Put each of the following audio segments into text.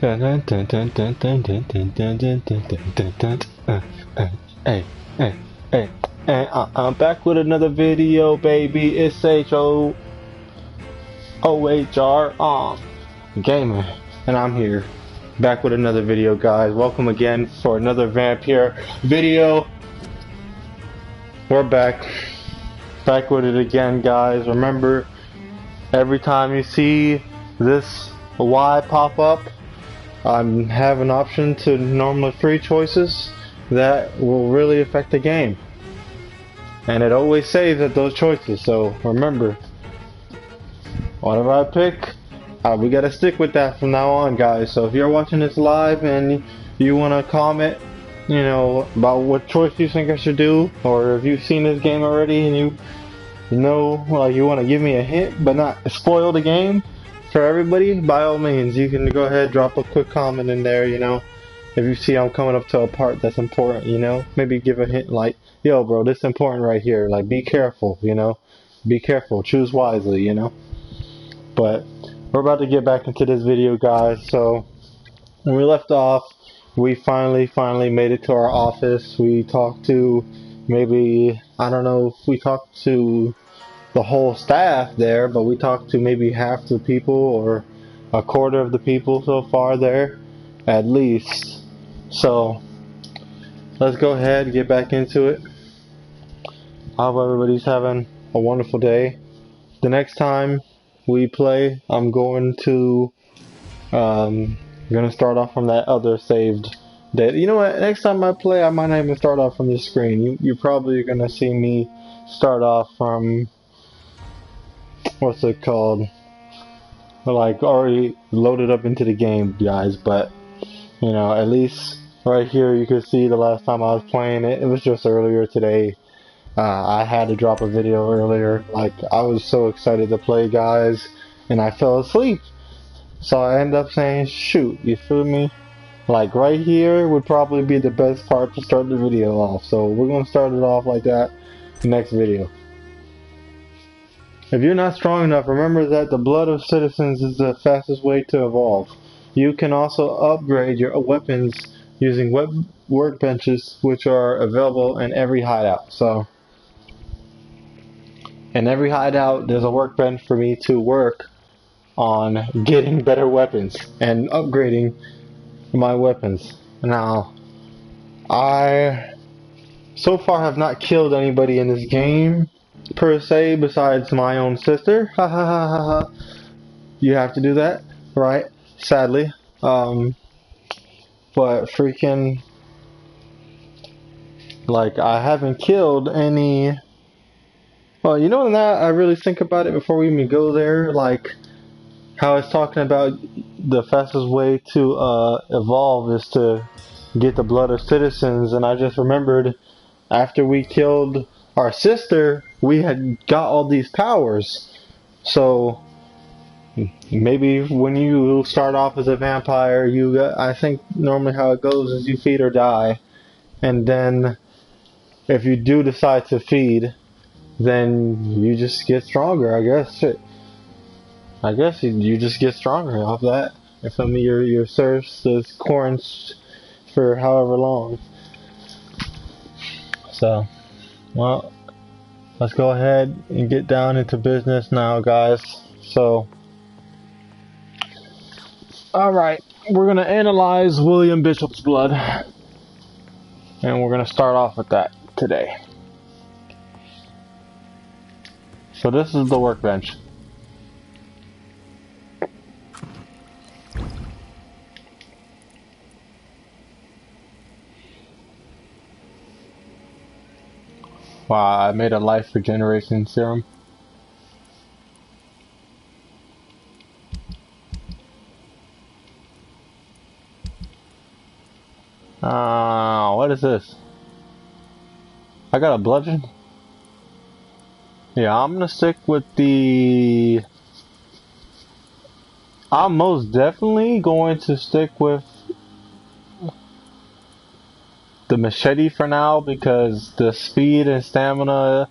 Dun, dun, dun, dun, dun, dun, dun, dun, dun, dun, dun, dun, dun, Hey, hey, hey, hey, I'm back with another video, baby. It's H-O-O-H-R, Gamer, and I'm here, back with another video, guys. Welcome again for another Vampyr video. We're back with it again, guys. Remember, every time you see this Y pop up, I have an option to normally 3 choices that will really affect the game, and it always saves at those choices. So remember, whatever I pick, we gotta stick with that from now on, guys. So if you're watching this live and you want to comment, you know, about what choice you think I should do, or if you've seen this game already and you know, like, you want to give me a hint but not spoil the game for everybody, by all means, you can go ahead, drop a quick comment in there, you know. If you see I'm coming up to a part that's important, you know, maybe give a hint like, yo bro, this is important right here, like, be careful, you know, be careful, choose wisely, you know. But we're about to get back into this video, guys. So when we left off, we finally made it to our office. We talked to, maybe, I don't know if we talked to the whole staff there, but we talked to maybe half the people or a quarter of the people so far there, at least. So let's go ahead and get back into it. I hope everybody's having a wonderful day. The next time we play, I'm going to start off from that other saved data. You know what, next time I play, I might not even start off from this screen. You probably are gonna see me start off from, what's it called, like, already loaded up into the game, guys. But you know, at least right here you can see the last time I was playing it. It was just earlier today. I had to drop a video earlier. Like, I was so excited to play, guys, and I fell asleep. So I ended up saying, shoot, you feel me? Like, right here would probably be the best part to start the video off. So we're gonna start it off like that next video. If you're not strong enough, remember that the blood of citizens is the fastest way to evolve. You can also upgrade your weapons using workbenches, which are available in every hideout. So, in every hideout, there's a workbench for me to work on getting better weapons and upgrading my weapons. Now, I so far have not killed anybody in this game, per se, besides my own sister. Ha ha ha ha ha. You have to do that, right? Sadly. But freaking, like, I haven't killed any. Well, you know, that I really think about it before we even go there, like how it's talking about the fastest way to evolve is to get the blood of citizens, and I just remembered after we killed our sister, we had got all these powers. So maybe when you start off as a vampire, I think normally how it goes is you feed or die, and then if you do decide to feed, then you just get stronger, I guess. I guess you just get stronger off that. If your thirst is quenched for however long. So, well, let's go ahead and get down into business now, guys. So, alright, we're going to analyze William Bishop's blood. And we're going to start off with that today. So this is the workbench. Wow, I made a life regeneration serum. What is this? I got a bludgeon? Yeah, I'm gonna stick with the... I'm most definitely going to stick with the machete for now, because the speed and stamina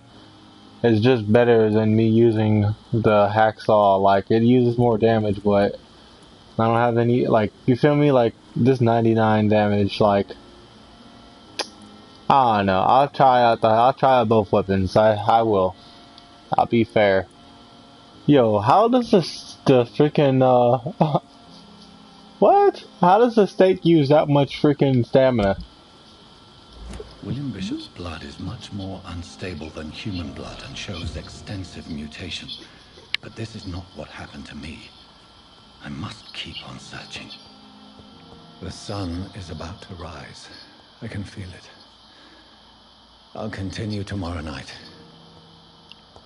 is just better than me using the hacksaw. Like, it uses more damage, but I don't have any, like, you feel me? Like, this 99 damage, like, I don't know. I'll try out both weapons. I will. I'll be fair. Yo, how does the freaking, what? How does the steak use that much freaking stamina? William Bishop's blood is much more unstable than human blood and shows extensive mutation. But this is not what happened to me. I must keep on searching. The sun is about to rise. I can feel it. I'll continue tomorrow night.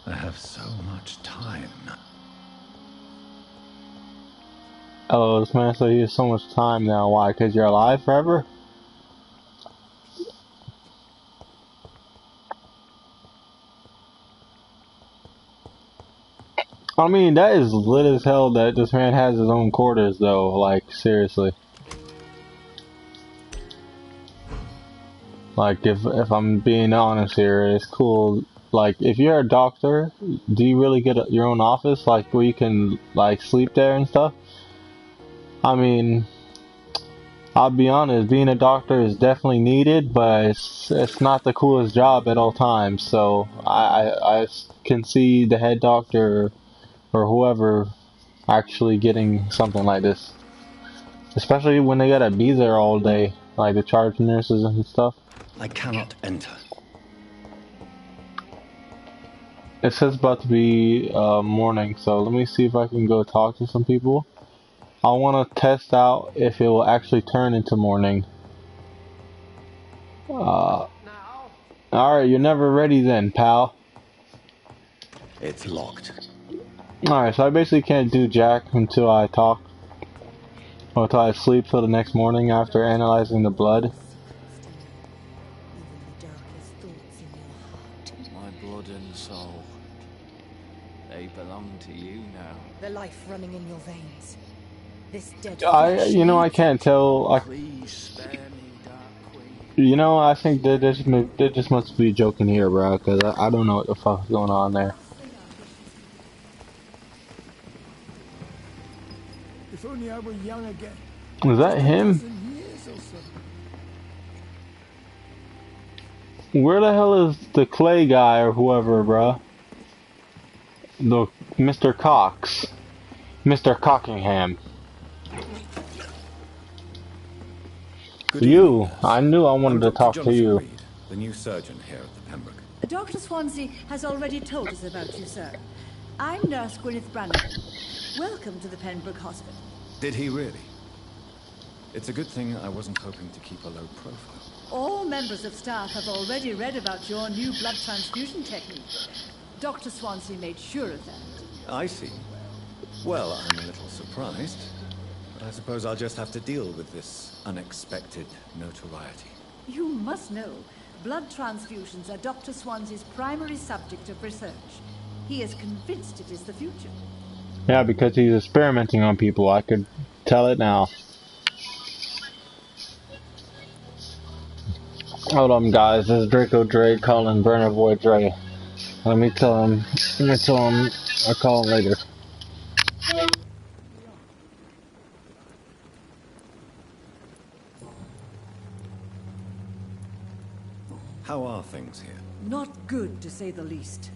I have so much time now. Oh, this man said he has so much time now. Why? Because you're alive forever? I mean, that is lit as hell that this man has his own quarters, though. Like, seriously. Like, if I'm being honest here, it's cool. Like, if you're a doctor, do you really get your own office? Like, where you can, like, sleep there and stuff? I mean, I'll be honest, being a doctor is definitely needed, but it's not the coolest job at all times. So, I can see the head doctor or whoever actually getting something like this. Especially when they gotta be there all day, like the charge nurses and stuff. I cannot enter. It says about to be morning, so let me see if I can go talk to some people. I want to test out if it will actually turn into morning. Alright, you're never ready then, pal. It's locked. Alright, so I basically can't do jack until I talk. Or until I sleep till the next morning after analyzing the blood. My blood and soul, they belong to you now. The life running in your veins. This dead You know, I can't tell. Please spare me, Dark Queen. You know, I think they just must be joking here, bro. Cause I don't know what the fuck's going on there. If only I were young again. Is that him? Where the hell is the Clay guy or whoever, bro? The Mr. Cox, Mr. Cockingham. You, I knew I wanted to talk to you. Reed, the new surgeon here at the Pembroke. Dr. Swansea has already told us about you, sir. I'm Nurse Gwyneth Brannigan. Welcome to the Pembroke Hospital. Did he really? It's a good thing I wasn't hoping to keep a low profile. All members of staff have already read about your new blood transfusion technique. Dr. Swansea made sure of that. I see. Well, I'm a little surprised, but I suppose I'll just have to deal with this unexpected notoriety. You must know, blood transfusions are Dr. Swansea's primary subject of research. He is convinced it is the future. Yeah, because he's experimenting on people. I could tell it now. Hold on, guys. This is Draco Dre calling Burner Boy Dre. Let me tell him. I'll call him later. How are things here? Not good, to say the least.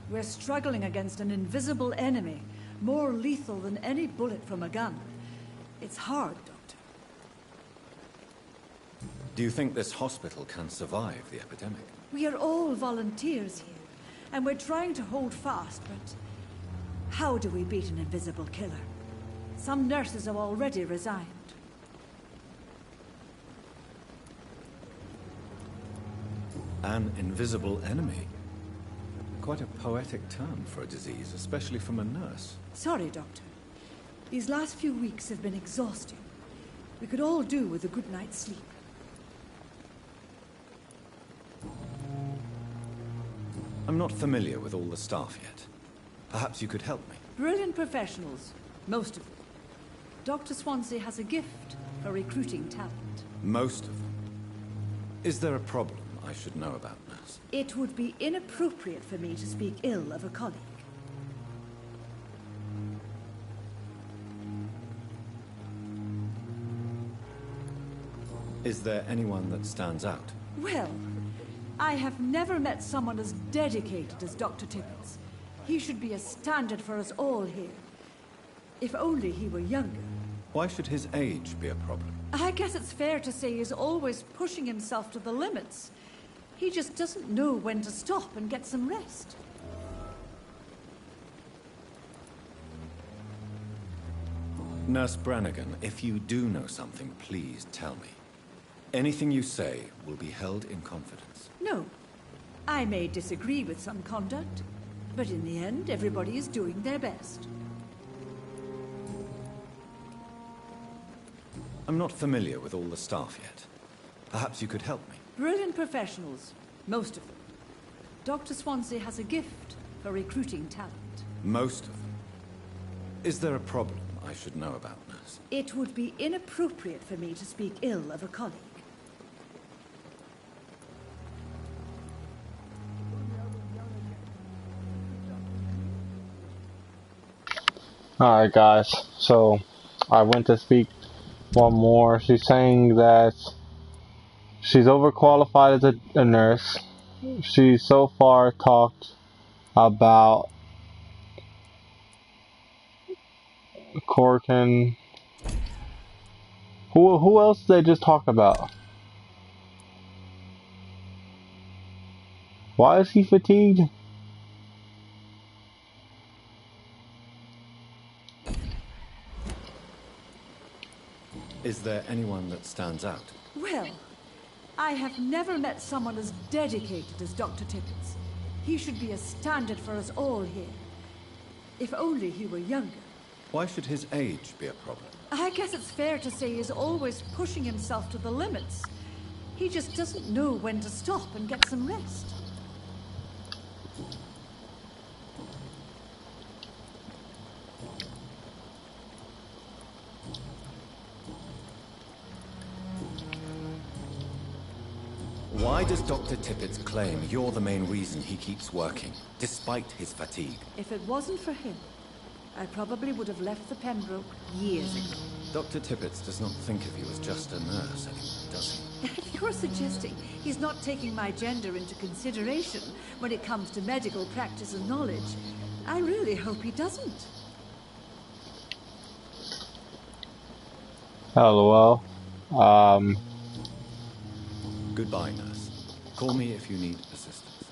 We're struggling against an invisible enemy, more lethal than any bullet from a gun. It's hard, Doctor. Do you think this hospital can survive the epidemic? We are all volunteers here, and we're trying to hold fast, but how do we beat an invisible killer? Some nurses have already resigned. An invisible enemy? Quite a poetic term for a disease, especially from a nurse. Sorry, Doctor. These last few weeks have been exhausting. We could all do with a good night's sleep. I'm not familiar with all the staff yet. Perhaps you could help me. Brilliant professionals, most of them. Dr. Swansea has a gift for recruiting talent. Most of them. Is there a problem I should know about, nurse? It would be inappropriate for me to speak ill of a colleague. Is there anyone that stands out? Well, I have never met someone as dedicated as Dr. Tippett. He should be a standard for us all here. If only he were younger. Why should his age be a problem? I guess it's fair to say he's always pushing himself to the limits. He just doesn't know when to stop and get some rest. Nurse Brannigan, if you do know something, please tell me. Anything you say will be held in confidence. No. I may disagree with some conduct, but in the end, everybody is doing their best. I'm not familiar with all the staff yet. Perhaps you could help me. Brilliant professionals, most of them. Dr. Swansea has a gift for recruiting talent. Most of them. Is there a problem I should know about, nurse? It would be inappropriate for me to speak ill of a colleague. Alright guys, so I went to speak one more. She's saying that she's overqualified as a nurse. She so far talked about Corkin. Who else did they just talk about? Why is he fatigued? Is there anyone that stands out? Well, I have never met someone as dedicated as Dr. Tippett. He should be a standard for us all here. If only he were younger. Why should his age be a problem? I guess it's fair to say he's always pushing himself to the limits. He just doesn't know when to stop and get some rest. Why does Dr. Tippett claim you're the main reason he keeps working, despite his fatigue? If it wasn't for him, I probably would have left the Pembroke years ago. Dr. Tippett does not think of you as just a nurse anymore, does he? If you're suggesting he's not taking my gender into consideration when it comes to medical practice and knowledge, I really hope he doesn't. LOL. Goodbye, nurse. Call me if you need assistance.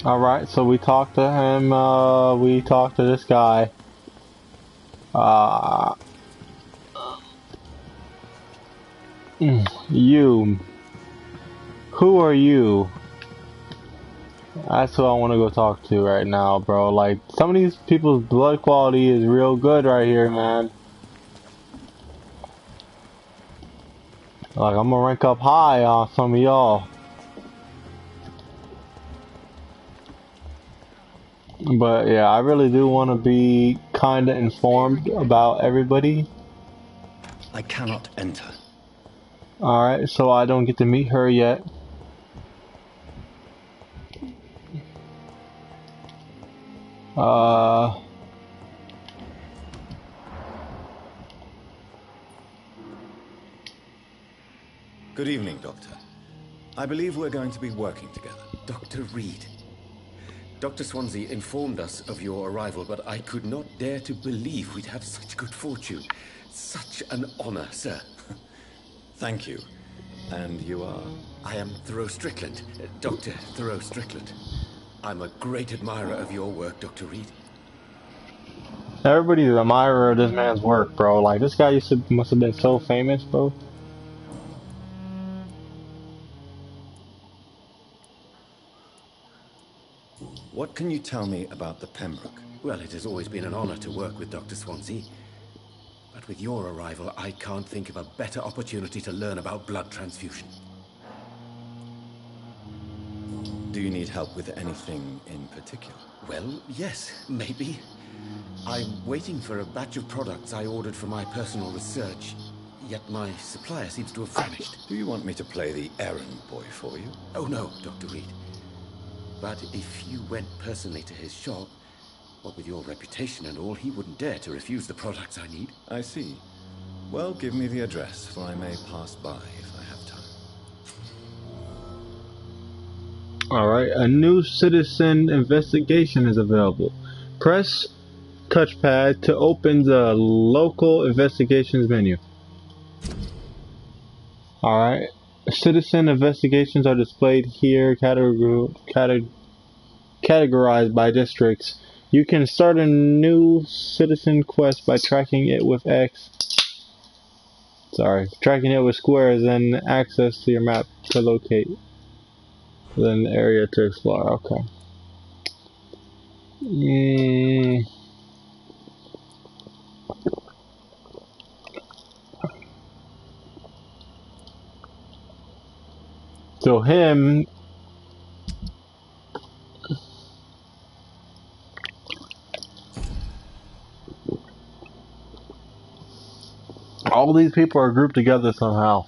Alright, so we talked to him, we talked to this guy. You. Who are you? That's who I want to go talk to right now, bro. Like, some of these people's blood quality is real good right here, man. Like, I'm gonna rank up high on some of y'all. But yeah, I really do want to be kind of informed about everybody. I cannot enter. Alright, so I don't get to meet her yet. Good evening, Doctor. I believe we're going to be working together. Dr. Reed. Dr. Swansea informed us of your arrival, but I could not dare to believe we'd have such good fortune. Such an honor, sir. Thank you. And you are? I am Thoreau Strickland, Dr. Thoreau Strickland. I'm a great admirer of your work, Dr. Reed. Everybody's an admirer of this man's work, bro. Like, this guy must have been so famous, bro. What can you tell me about the Pembroke? Well, it has always been an honor to work with Dr. Swansea. But with your arrival, I can't think of a better opportunity to learn about blood transfusion. Do you need help with anything in particular? Well, yes, maybe. I'm waiting for a batch of products I ordered for my personal research, yet my supplier seems to have vanished. Do you want me to play the errand boy for you? Oh no, Dr. Reed. But if you went personally to his shop, what with your reputation and all, he wouldn't dare to refuse the products I need. I see. Well, give me the address, for I may pass by if I have time. Alright, a new citizen investigation is available. Press touchpad to open the local investigations menu. Alright, citizen investigations are displayed here, categorized by districts. You can start a new citizen quest by tracking it with X. Tracking it with squares and access to your map to locate. Then the area to explore. Okay. So him. All these people are grouped together somehow.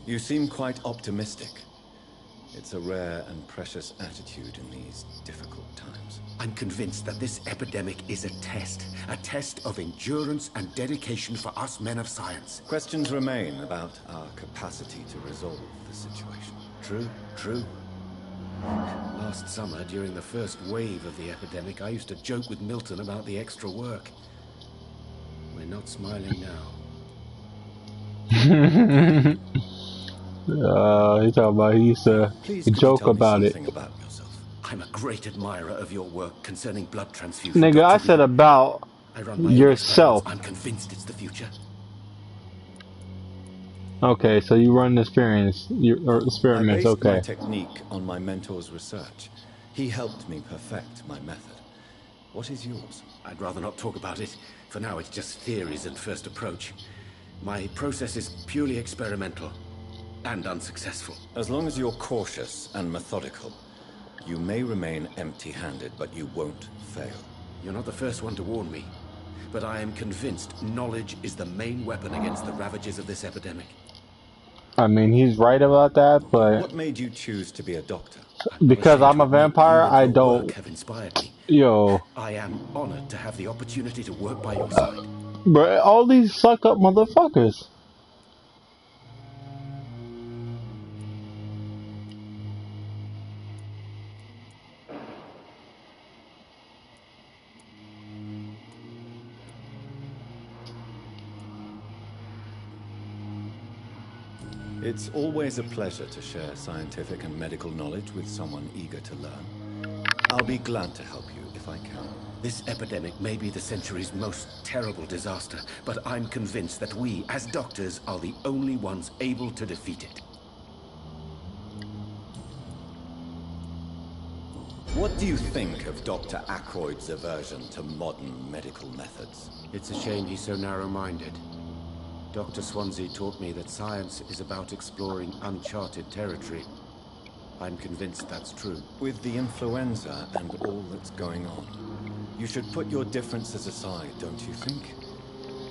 You seem quite optimistic. It's a rare and precious attitude in these difficult times. I'm convinced that this epidemic is a test of endurance and dedication for us men of science. Questions remain about our capacity to resolve the situation. True. Last summer, during the first wave of the epidemic, I used to joke with Milton about the extra work. We're not smiling now. He's talking about he used to joke about it. About yourself? I'm a great admirer of your work concerning blood transfusion. Nigga, I Dr. said Reed. about I run my own experiments. yourself. I'm convinced it's the future. Okay, so you run experiments, I based okay. my technique on my mentor's research. He helped me perfect my method. What is yours? I'd rather not talk about it. For now, it's just theories and first approach. My process is purely experimental and unsuccessful. As long as you're cautious and methodical, you may remain empty-handed, but you won't fail. You're not the first one to warn me, but I am convinced knowledge is the main weapon against the ravages of this epidemic. I mean, he's right about that, but What made you choose to be a doctor? because I'm a vampire, I Your don't. work have inspired me. Yo, I am honored to have the opportunity to work by your side. bro, all these suck up motherfuckers. It's always a pleasure to share scientific and medical knowledge with someone eager to learn. I'll be glad to help you if I can. This epidemic may be the century's most terrible disaster, but I'm convinced that we, as doctors, are the only ones able to defeat it. What do you think of Dr. Ackroyd's aversion to modern medical methods? It's a shame he's so narrow-minded. Dr. Swansea taught me that science is about exploring uncharted territory. I'm convinced that's true. With the influenza and all that's going on, you should put your differences aside, don't you think?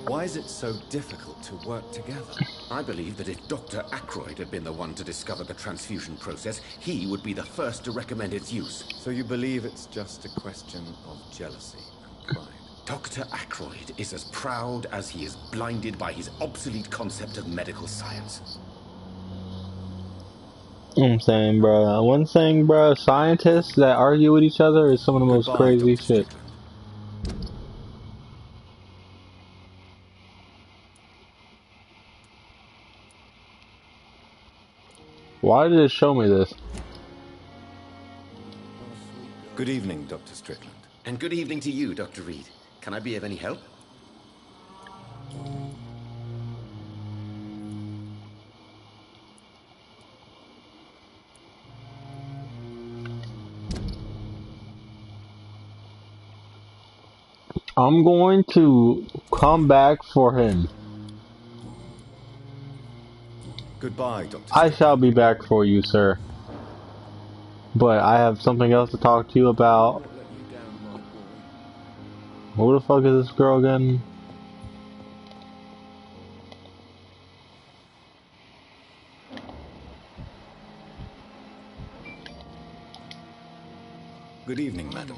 Why is it so difficult to work together? I believe that if Dr. Ackroyd had been the one to discover the transfusion process, he would be the first to recommend its use. So you believe it's just a question of jealousy and pride? Dr. Ackroyd is as proud as he is blinded by his obsolete concept of medical science. I'm saying, bro. One thing, bro. Scientists that argue with each other is some of the most crazy Dr. shit. Strickland. Why did it show me this? Good evening, Dr. Strickland. And good evening to you, Dr. Reed. Can I be of any help? I'm going to come back for him. Goodbye, Dr. I shall be back for you, sir. But I have something else to talk to you about. Who the fuck is this girl again? Good evening, madam.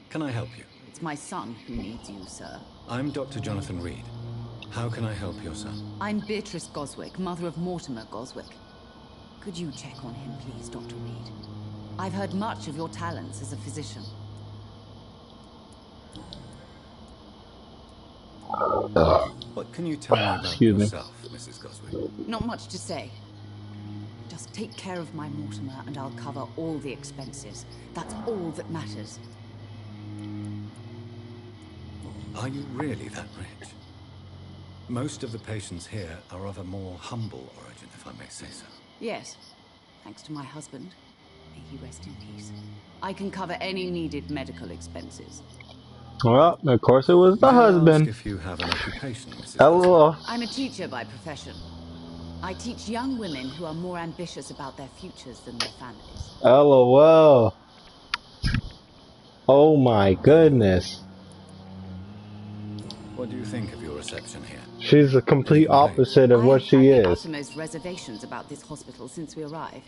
Can I help you? It's my son who needs you, sir. I'm Dr. Jonathan Reed. How can I help your son? I'm Beatrice Goswick, mother of Mortimer Goswick. Could you check on him, please, Dr. Reed? I've heard much of your talents as a physician. What can you tell me about Excuse me. yourself, Mrs. Goswick? Not much to say. Just take care of my Mortimer and I'll cover all the expenses. That's all that matters. Are you really that rich? Most of the patients here are of a more humble origin, if I may say so. Yes, thanks to my husband. May he rest in peace. I can cover any needed medical expenses. Well, of course it was the May I ask husband. if you have an occupation, Mrs. Goswick? LOL. I'm a teacher by profession. I teach young women who are more ambitious about their futures than their families. LOL. Oh my goodness. What do you think of your reception here? She's the complete opposite of what she I've had the is. uttermost reservations about this hospital since we arrived,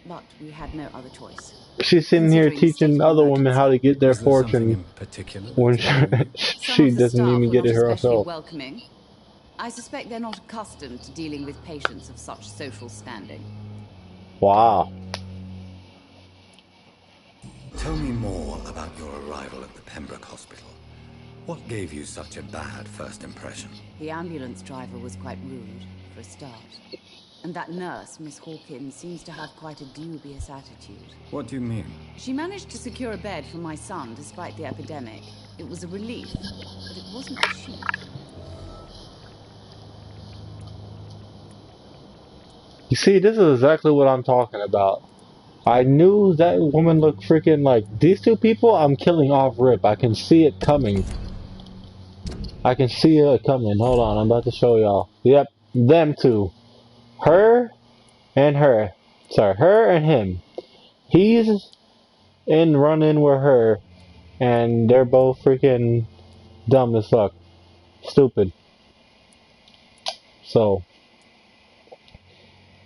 but we had no other choice. She's sitting here Considering teaching state of other women how to get their Is there something in fortune particular when that's she Some of the doesn't staff even were get not it especially herself. welcoming. I suspect they're not accustomed to dealing with patients of such social standing. Wow. Tell me more about your arrival at the Pembroke Hospital. What gave you such a bad first impression? The ambulance driver was quite rude, for a start. And that nurse, Miss Hawkins, seems to have quite a dubious attitude. What do you mean? She managed to secure a bed for my son despite the epidemic. It was a relief, but it wasn't cheap. You see, this is exactly what I'm talking about. I knew that woman looked freaking like these two people. I'm killing off rip. I can see it coming. I can see it coming. Hold on, I'm about to show y'all. Yep, them two. Her and her. Sorry, her and him. He's in running with her, and they're both freaking dumb as fuck. Stupid. So,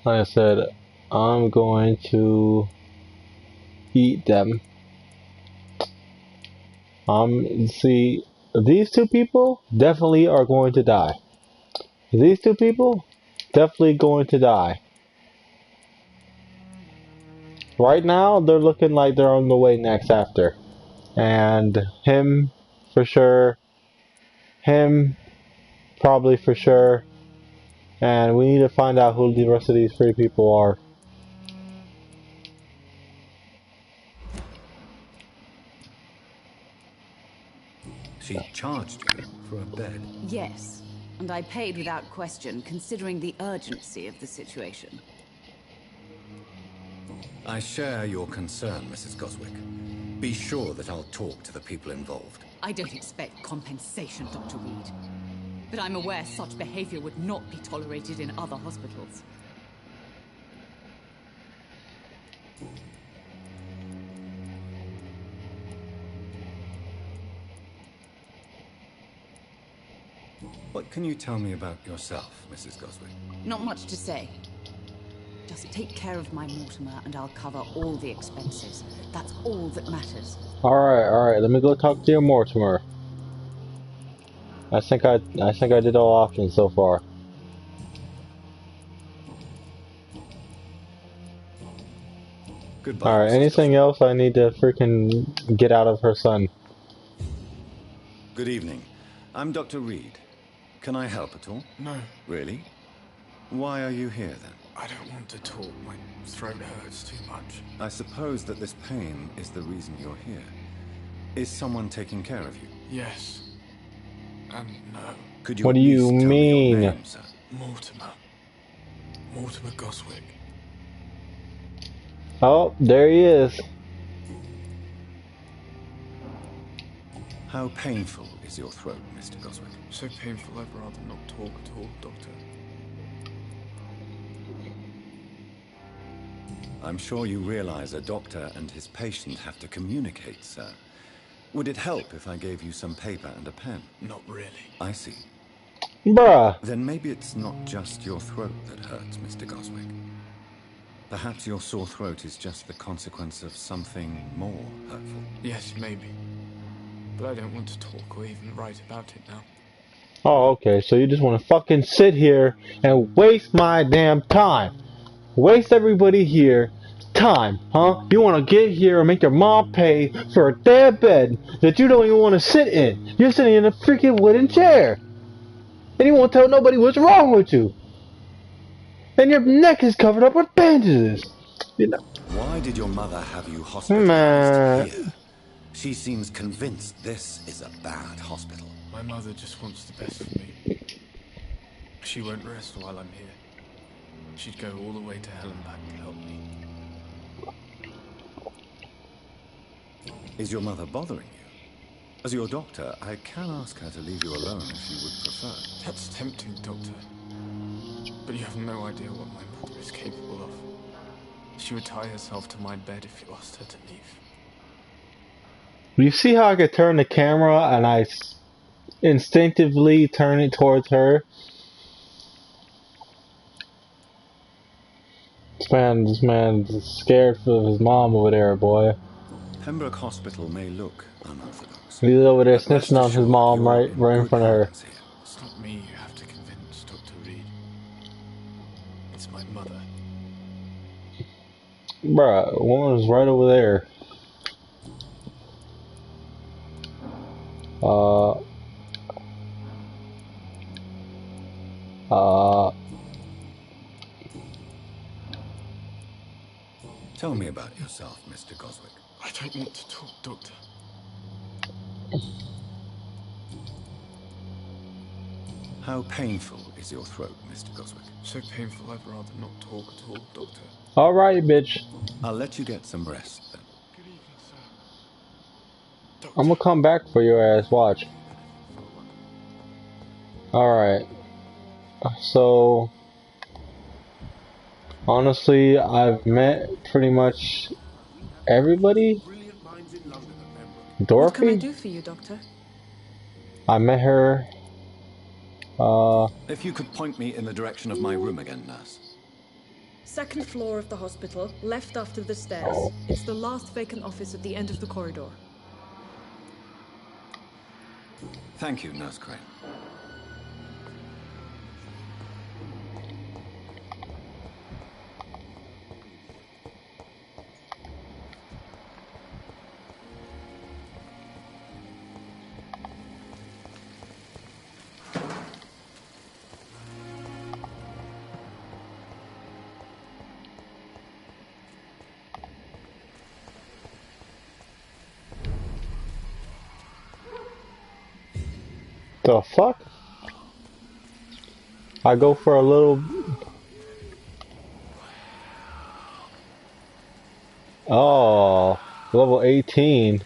like I said, I'm going to eat them. See, these two people definitely are going to die. These two people definitely going to die. Right now, they're looking like they're on the way next after. And him, for sure. Him, probably for sure. And we need to find out who the rest of these three people are. She charged you for a bed. Yes, and I paid without question, considering the urgency of the situation. I share your concern, Mrs. Goswick. Be sure that I'll talk to the people involved. I don't expect compensation, Dr. Reed. But I'm aware such behavior would not be tolerated in other hospitals. What can you tell me about yourself, Mrs. Goswick? Not much to say. Just take care of my Mortimer and I'll cover all the expenses. That's all that matters. Alright, let me go talk to your Mortimer. I think I did all options so far. Goodbye. Alright, Mrs. anything Goswick. else I need to freaking get out of her son? Good evening. I'm Dr. Reed. Can I help at all? No, Really? Why are you here then? I don't want to talk. My throat hurts too much. I suppose that this pain is the reason you're here. Is someone taking care of you? Yes. And no. Could you What at do you least tell me your mean? name, sir? Mortimer. Mortimer Goswick. Oh, there he is. How painful is your throat, Mr. Goswick? So painful I'd rather not talk at all, Doctor. I'm sure you realize a doctor and his patient have to communicate, sir. Would it help if I gave you some paper and a pen? Not really. I see. Bruh. Then maybe it's not just your throat that hurts, Mr. Goswick. Perhaps your sore throat is just the consequence of something more hurtful. Yes, maybe. But I don't want to talk or even write about it now. Oh, okay, so you just want to fucking sit here and waste my damn time. Waste everybody here time, huh? You want to get here and make your mom pay for a damn bed that you don't even want to sit in. You're sitting in a freaking wooden chair. And you won't tell nobody what's wrong with you. And your neck is covered up with bandages. You know. Why did your mother have you Man. hospitalized here? She seems convinced this is a bad hospital. My mother just wants the best for me. She won't rest while I'm here. She'd go all the way to hell and back to help me. Is your mother bothering you? As your doctor, I can ask her to leave you alone if you would prefer. That's tempting, Doctor. But you have no idea what my mother is capable of. She would tie herself to my bed if you asked her to leave. You see how I could turn the camera and I instinctively turn it towards her? This man's scared for his mom over there, boy. Pembroke Hospital may look unorthodox. He's over there But rest snitching on his assured, mom you're right in good front of her. hands here. It's not me you have to convince, Dr. Reed. It's my mother. Bruh, woman's right over there. Tell me about yourself, Mr. Goswick. I don't want to talk, Doctor. How painful is your throat, Mr. Goswick? So painful I'd rather not talk at all, Doctor. Alright, bitch. I'll let you get some rest, then. Good evening, sir. I'm Doctor. gonna come back for your ass, watch. Alright. So, honestly, I've met pretty much everybody. Dorothy? What can I do for you, Doctor? I met her. If you could point me in the direction of my room again, nurse. Second floor of the hospital, left after the stairs. It's the last vacant office at the end of the corridor. Thank you, Nurse Crane. The fuck? I go for a little. Oh, level 18.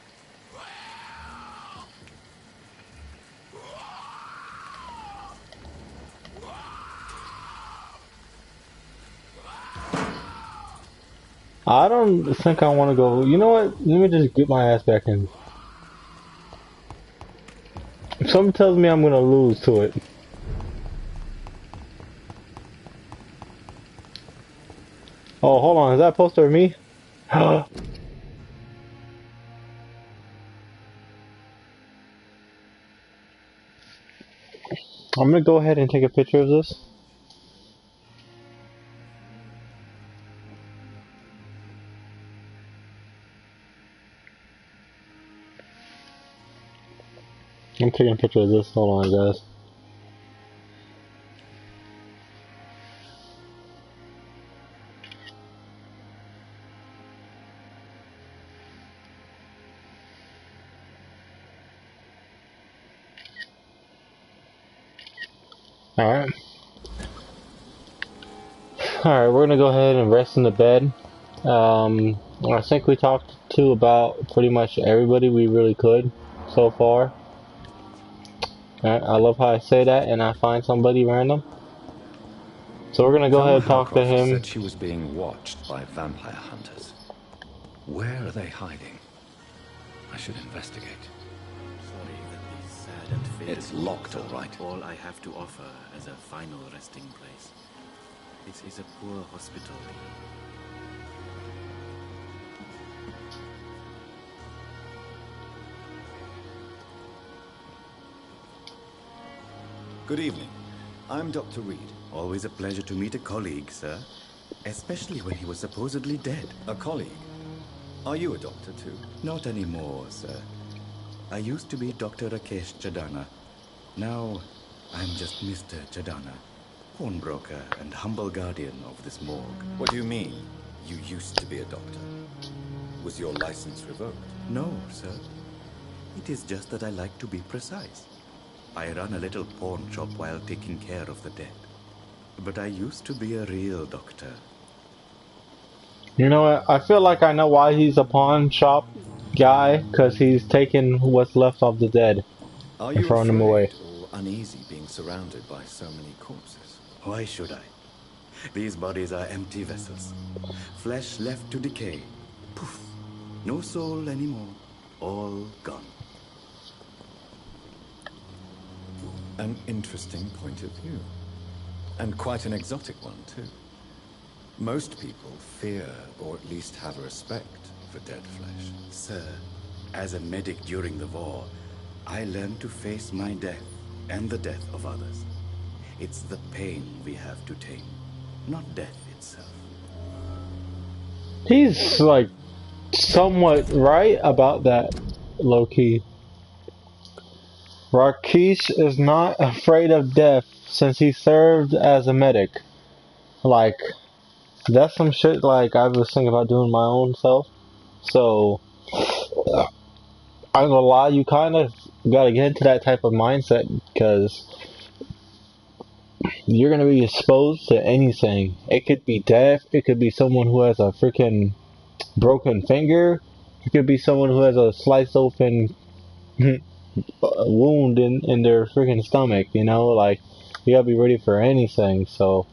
I don't think I want to go. You know what? Let me just get my ass back in. If something tells me I'm gonna lose to it. Oh, hold on. Is that a poster of me? I'm gonna go ahead and take a picture of this. I'm taking a picture of this. Hold on, guys. Alright. Alright, we're gonna go ahead and rest in the bed. I think we talked to about pretty much everybody we really could so far. I love how I say that and I find somebody random. So we're gonna go ahead and talk to him. Said she was being watched by vampire hunters. Where are they hiding? I should investigate. Sorry that this sad and fated It's locked, all right. All I have to offer as a final resting place. This is a poor hospital. Good evening. I'm Dr. Reed. Always a pleasure to meet a colleague, sir. Especially when he was supposedly dead. A colleague? Are you a doctor too? Not anymore, sir. I used to be Dr. Rakesh Chadana. Now, I'm just Mr. Chadana, pawnbroker and humble guardian of this morgue. What do you mean, you used to be a doctor? Was your license revoked? No, sir. It is just that I like to be precise. I run a little pawn shop while taking care of the dead. But I used to be a real doctor. You know what? I feel like I know why he's a pawn shop guy, because he's taking what's left of the dead Are and you throwing them away. afraid or uneasy being surrounded by so many corpses? Why should I? These bodies are empty vessels. Flesh left to decay. Poof. No soul anymore. All gone. An interesting point of view. And quite an exotic one, too. Most people fear, or at least have a respect, for dead flesh. Sir, as a medic during the war, I learned to face my death and the death of others. It's the pain we have to tame, not death itself. He's like somewhat right about that, low-key. Rakesh is not afraid of death since he served as a medic. Like, that's some shit like I was thinking about doing my own self. So, I'm gonna lie, you kind of gotta get into that type of mindset because you're gonna be exposed to anything. It could be death, it could be someone who has a freaking broken finger, it could be someone who has a sliced open wound in their freaking stomach, you know? Like, you gotta be ready for anything, so.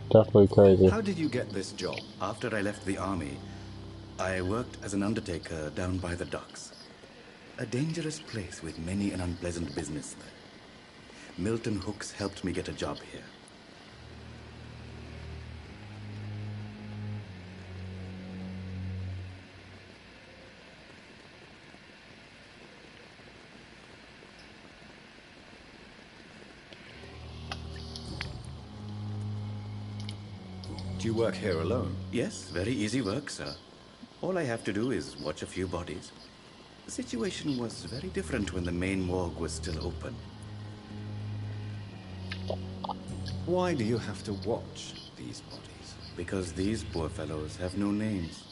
Definitely crazy. How did you get this job? After I left the army, I worked as an undertaker down by the docks. A dangerous place with many an unpleasant business there. Milton Hooks helped me get a job here. Do you work here alone? Yes, very easy work, sir. All I have to do is watch a few bodies. The situation was very different when the main morgue was still open. Why do you have to watch these bodies? Because these poor fellows have no names.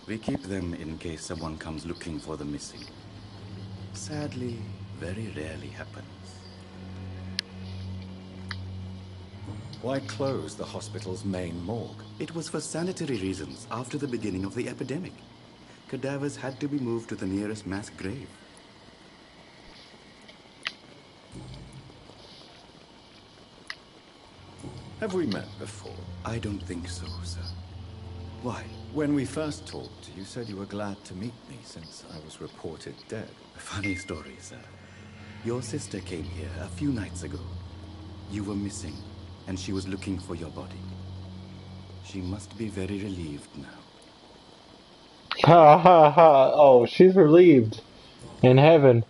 We keep them in case someone comes looking for the missing. Sadly, very rarely happens. Why close the hospital's main morgue? It was for sanitary reasons after the beginning of the epidemic. Cadavers had to be moved to the nearest mass grave. Have we met before? I don't think so, sir. Why? When we first talked, you said you were glad to meet me since I was reported dead. Funny story, sir. Your sister came here a few nights ago. You were missing, and she was looking for your body. She must be very relieved now. Ha ha ha. Oh, she's relieved. In heaven.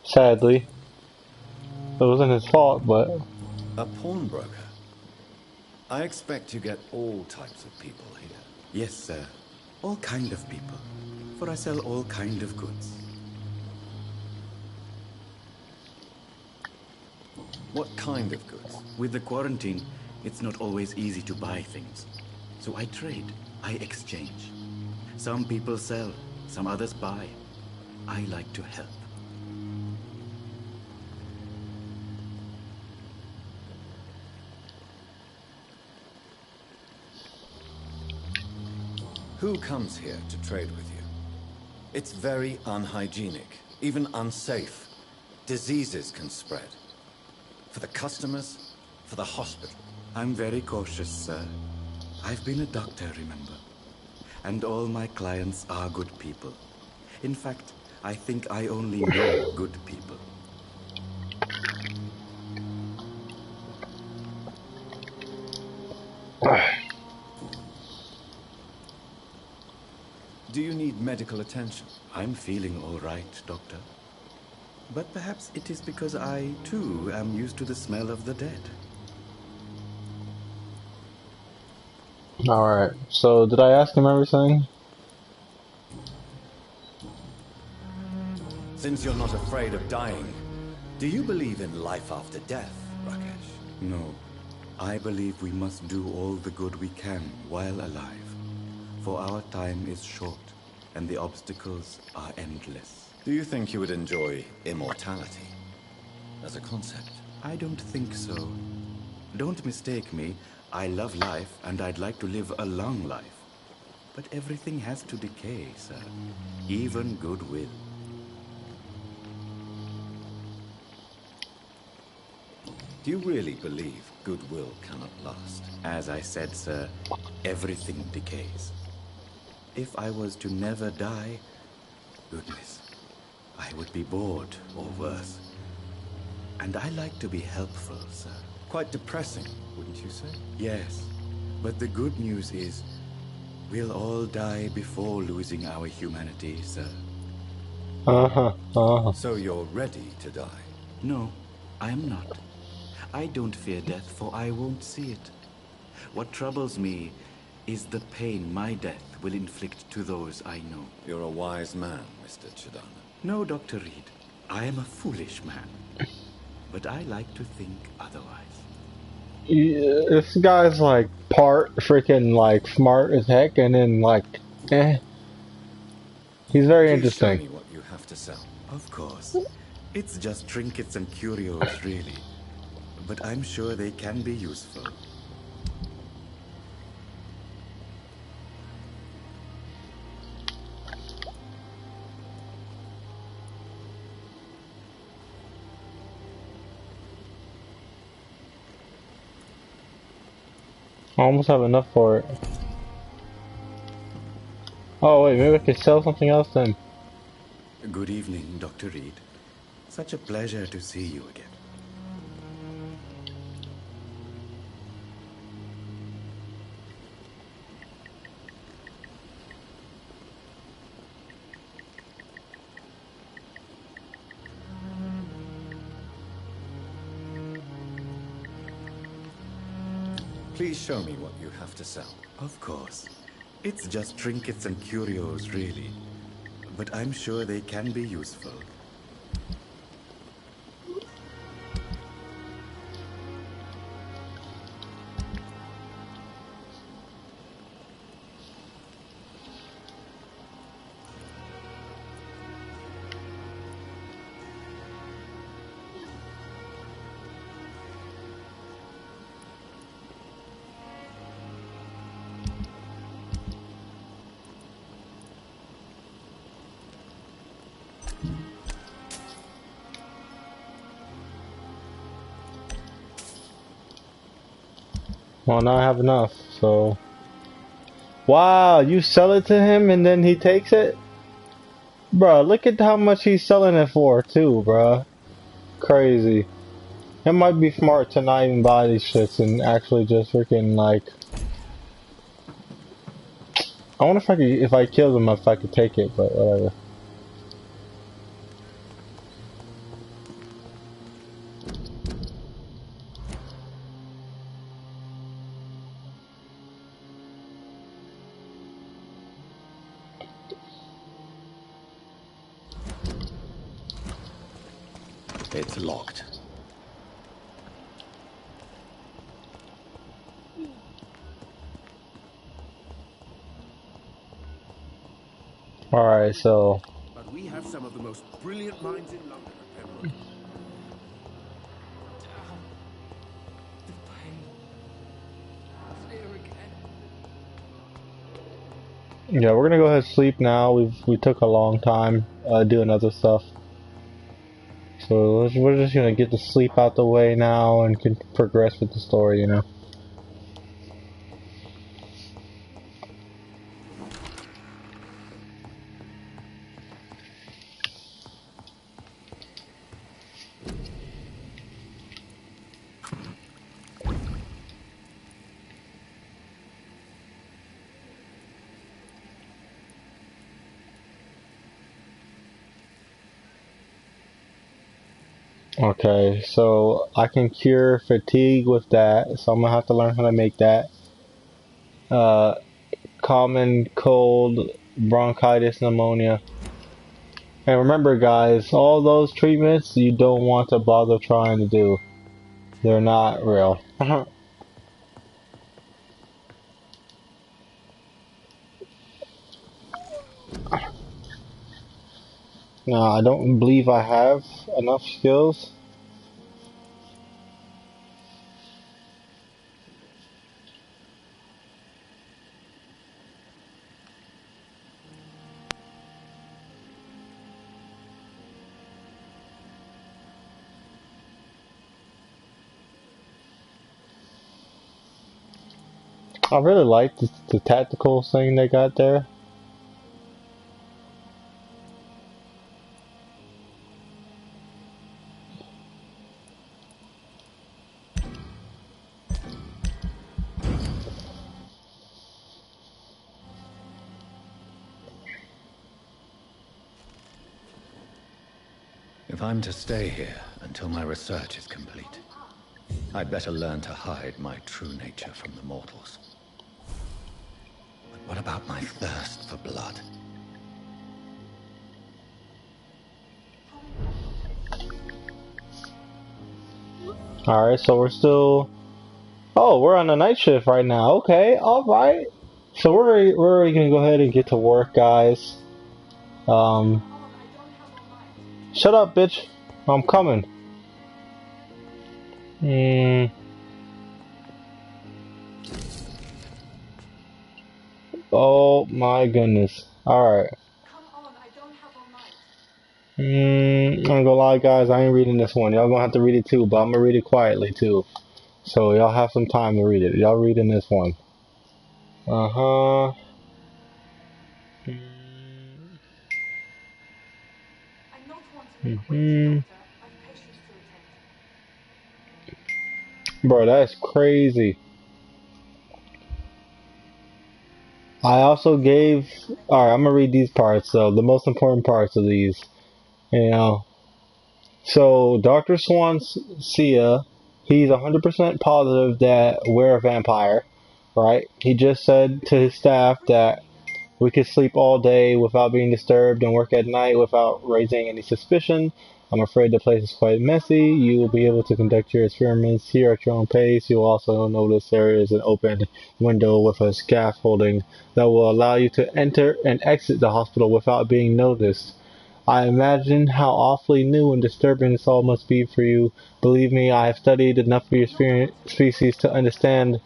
Sadly. It wasn't his fault, but. A pawnbroker? I expect you get all types of people here. Yes, sir. All kind of people. For I sell all kind of goods. What kind of goods? With the quarantine, it's not always easy to buy things. So I trade. I exchange. Some people sell, some others buy. I like to help. Who comes here to trade with you? It's very unhygienic, even unsafe. Diseases can spread. For the customers, for the hospital. I'm very cautious, sir. I've been a doctor, remember? And all my clients are good people. In fact, I think I only know good people. Do you need medical attention? I'm feeling all right, Doctor. But perhaps it is because I, too, am used to the smell of the dead. Alright, so did I ask him everything? Since you're not afraid of dying, do you believe in life after death, Rakesh? No. I believe we must do all the good we can while alive. For our time is short, and the obstacles are endless. Do you think you would enjoy immortality as a concept? I don't think so. Don't mistake me. I love life, and I'd like to live a long life. But everything has to decay, sir. Even goodwill. Do you really believe goodwill cannot last? As I said, sir, everything decays. If I was to never die, goodness, I would be bored or worse. And I like to be helpful, sir. Quite depressing, wouldn't you say? Yes, but the good news is we'll all die before losing our humanity, sir. So you're ready to die? No, I'm not. I don't fear death, for I won't see it. What troubles me is the pain my death will inflict to those I know. You're a wise man, Mr. Chidana. No, Dr. Reed. I am a foolish man. But I like to think otherwise. Yeah, this guy's like part freaking like smart as heck, and then like, he's very Please show interesting. me what you have to sell. Of course. It's just trinkets and curios, really. But I'm sure they can be useful. I almost have enough for it. Oh wait, maybe I could sell something else then. Good evening, Dr. Reed. Such a pleasure to see you again. Please show me what you have to sell. Of course. It's just trinkets and curios, really. But I'm sure they can be useful. Well, now I have enough, so... Wow, you sell it to him and then he takes it? Bruh, look at how much he's selling it for, too, bruh. Crazy. It might be smart to not even buy these shits and actually just freaking, like... I wonder if I killed him, if I could take it, but whatever. It's locked. Alright, so... But we have some of the most brilliant minds in London, Pembroke. The pain. Clear again. Yeah, we're gonna go ahead and sleep now. We took a long time doing other stuff. So we're just gonna get the sleep out the way now and can progress with the story, you know. Okay, so I can cure fatigue with that, so I'm gonna have to learn how to make that. Uh, Common cold, bronchitis, pneumonia. And remember guys, all those treatments you don't want to bother trying to do. They're not real. Now, I don't believe I have enough skills. I really like the tactical thing they got there. If I'm to stay here until my research is complete, I'd better learn to hide my true nature from the mortals. But what about my thirst for blood? Alright, so we're still... Oh, we're on a night shift right now. Okay, alright. So we're already gonna go ahead and get to work, guys. Shut up, bitch. I'm coming. Oh my goodness. Alright. I'm gonna lie, guys. I ain't reading this one. Y'all gonna have to read it too, but I'm gonna read it quietly too. So y'all have some time to read it. Y'all reading this one. Uh-huh. Bro, that's crazy. I also gave... Alright, I'm gonna read these parts. So, the most important parts of these. You know. So, Dr. Swancia, he's 100% positive that we're a vampire. Right? He just said to his staff that we could sleep all day without being disturbed and work at night without raising any suspicion. I'm afraid the place is quite messy. You will be able to conduct your experiments here at your own pace. You'll also notice there is an open window with a scaffolding that will allow you to enter and exit the hospital without being noticed. I imagine how awfully new and disturbing this all must be for you. Believe me, I have studied enough of your species to understand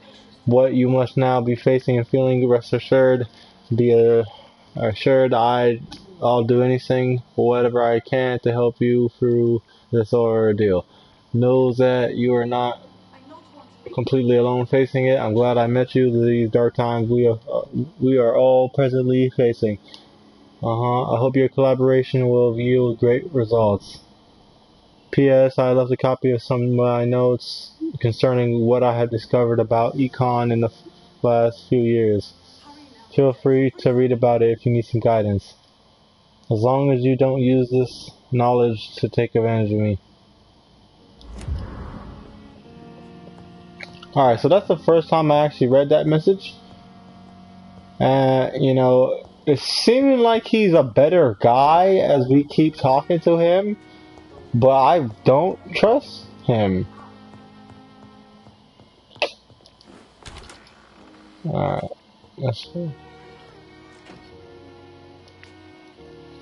what you must now be facing and feeling. Rest assured, assured I'll do anything, whatever I can, to help you through this ordeal. Know that you are not completely alone facing it. I'm glad I met you. These dark times we are all presently facing. I hope your collaboration will yield great results. P.S. I left a copy of some of my notes concerning what I have discovered about Econ in the last few years. Feel free to read about it if you need some guidance. As long as you don't use this knowledge to take advantage of me. Alright, so that's the first time I actually read that message. You know, it's seeming like he's a better guy as we keep talking to him, but I don't trust him. Alright, let's see.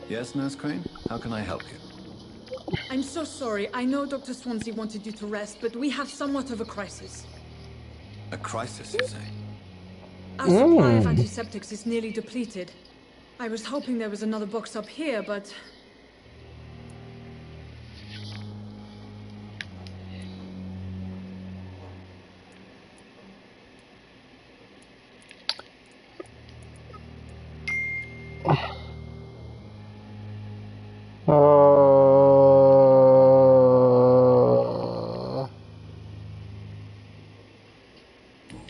Yes, Nurse Crane? How can I help you? I'm so sorry. I know Dr. Swansea wanted you to rest, but we have somewhat of a crisis. A crisis, you say? Our supply of antiseptics is nearly depleted. I was hoping there was another box up here, but...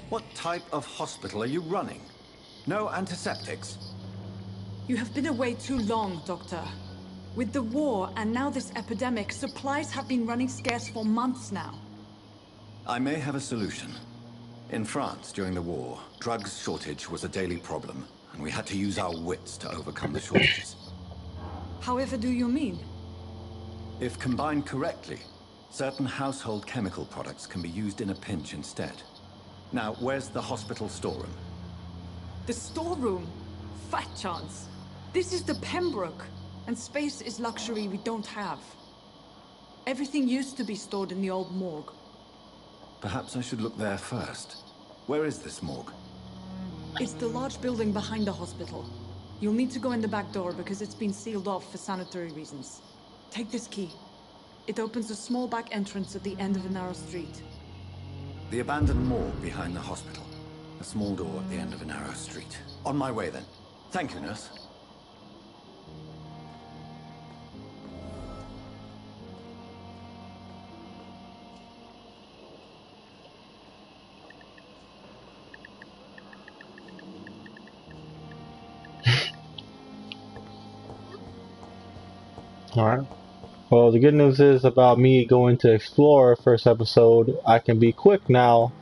What type of hospital are you running? No antiseptics? You have been away too long, Doctor. With the war and now this epidemic, supplies have been running scarce for months now. I may have a solution. In France, during the war, drugs shortage was a daily problem, and we had to use our wits to overcome the shortages. However do you mean? If combined correctly, certain household chemical products can be used in a pinch instead. Now, where's the hospital storeroom? The storeroom? Fat chance. This is the Pembroke, and space is luxury we don't have. Everything used to be stored in the old morgue. Perhaps I should look there first. Where is this morgue? It's the large building behind the hospital. You'll need to go in the back door because it's been sealed off for sanitary reasons. Take this key. It opens a small back entrance at the end of a narrow street. The abandoned morgue behind the hospital. A small door at the end of a narrow street. On my way then. Thank you, nurse. Alright. Well, the good news is about me going to explore first episode, I can be quick now,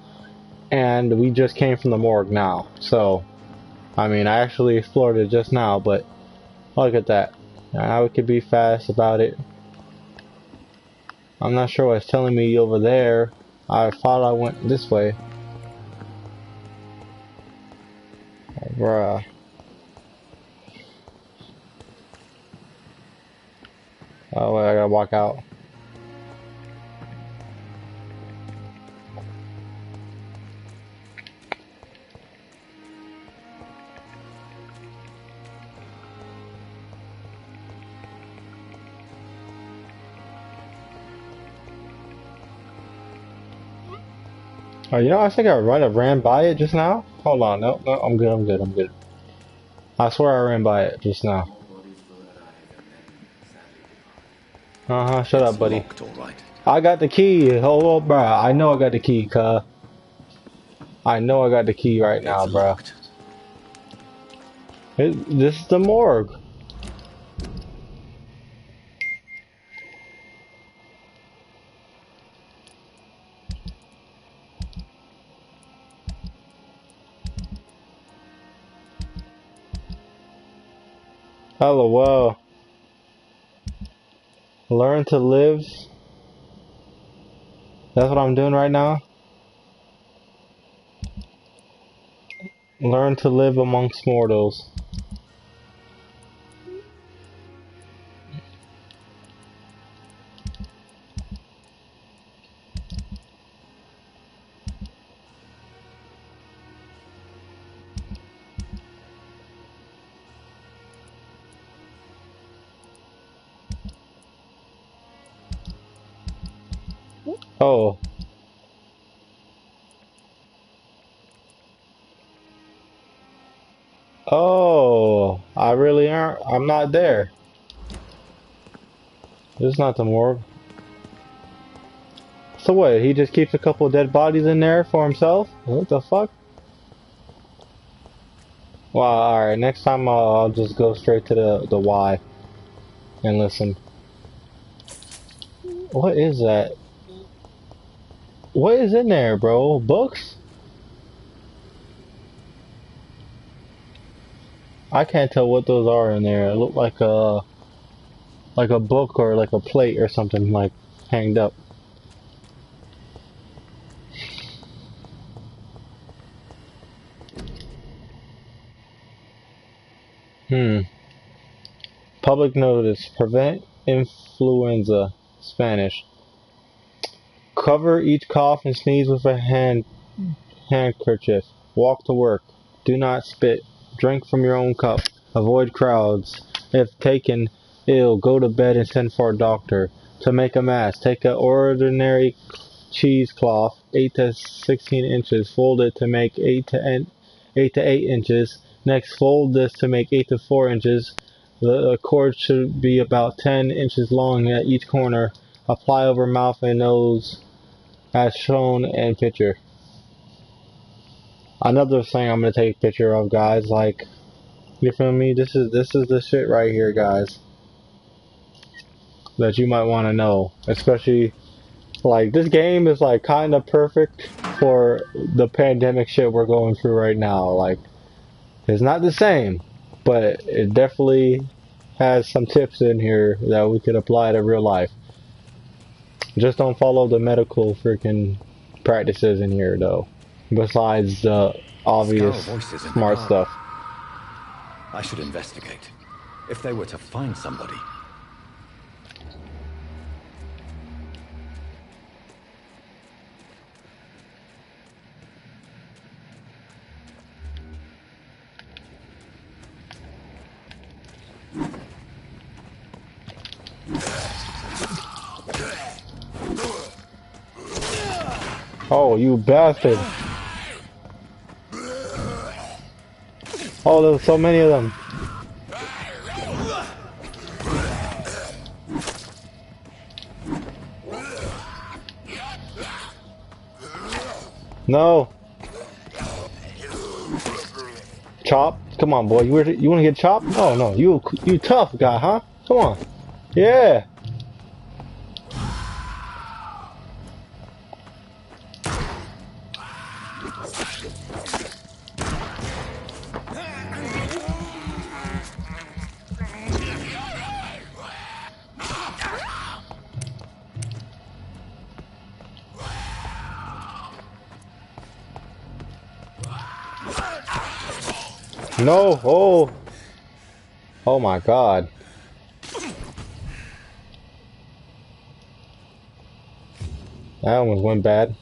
and we just came from the morgue now. So, I mean, I actually explored it just now, but look at that. Now we could be fast about it. I'm not sure what's telling me over there. I thought I went this way. Oh, bruh. Oh, wait, I gotta walk out. Oh, you know, I think I might have ran by it just now. Hold on, no, I'm good. I swear I ran by it just now. Shut up, buddy. Locked, all right. I got the key. Hold on, bruh. I know I got the key, cuh. I know I got the key right now, bruh. This is the morgue. LOL. Learn to live. That's what I'm doing right now. Learn to live amongst mortals. Oh. Oh. I really aren't. I'm not there. This is not the morgue. So what? He just keeps a couple of dead bodies in there for himself? What the fuck? Well, alright. Next time I'll just go straight to the Y and listen. What is that? What is in there, bro? Books? I can't tell what those are in there. It look like a book or like a plate or something like hanged up. Public notice. Prevent influenza. Spanish. Cover each cough and sneeze with a handkerchief. Walk to work. Do not spit. Drink from your own cup. Avoid crowds. If taken ill, go to bed and send for a doctor. To make a mask, take an ordinary cheesecloth, 8 to 16 inches. Fold it to make 8 to 8 inches. Next, fold this to make 8 to 4 inches. The cord should be about 10 inches long at each corner. Apply over mouth and nose as shown in picture. Another thing I'm gonna take a picture of, guys. Like, you feel me? This is the shit right here, guys. that you might want to know, especially like this game is like kind of perfect for the pandemic shit we're going through right now. Like, it's not the same, but it definitely has some tips in here that we could apply to real life. Just don't follow the medical freaking practices in here, though. Besides the obvious voices in the smart garden. stuff. I should investigate. If they were to find somebody. Oh, you bastard. Oh, there's so many of them. No. Chop? Come on, boy. You want to get chopped? No, no. You tough guy, huh? Come on. Yeah. No. Oh. Oh my God. That almost went bad.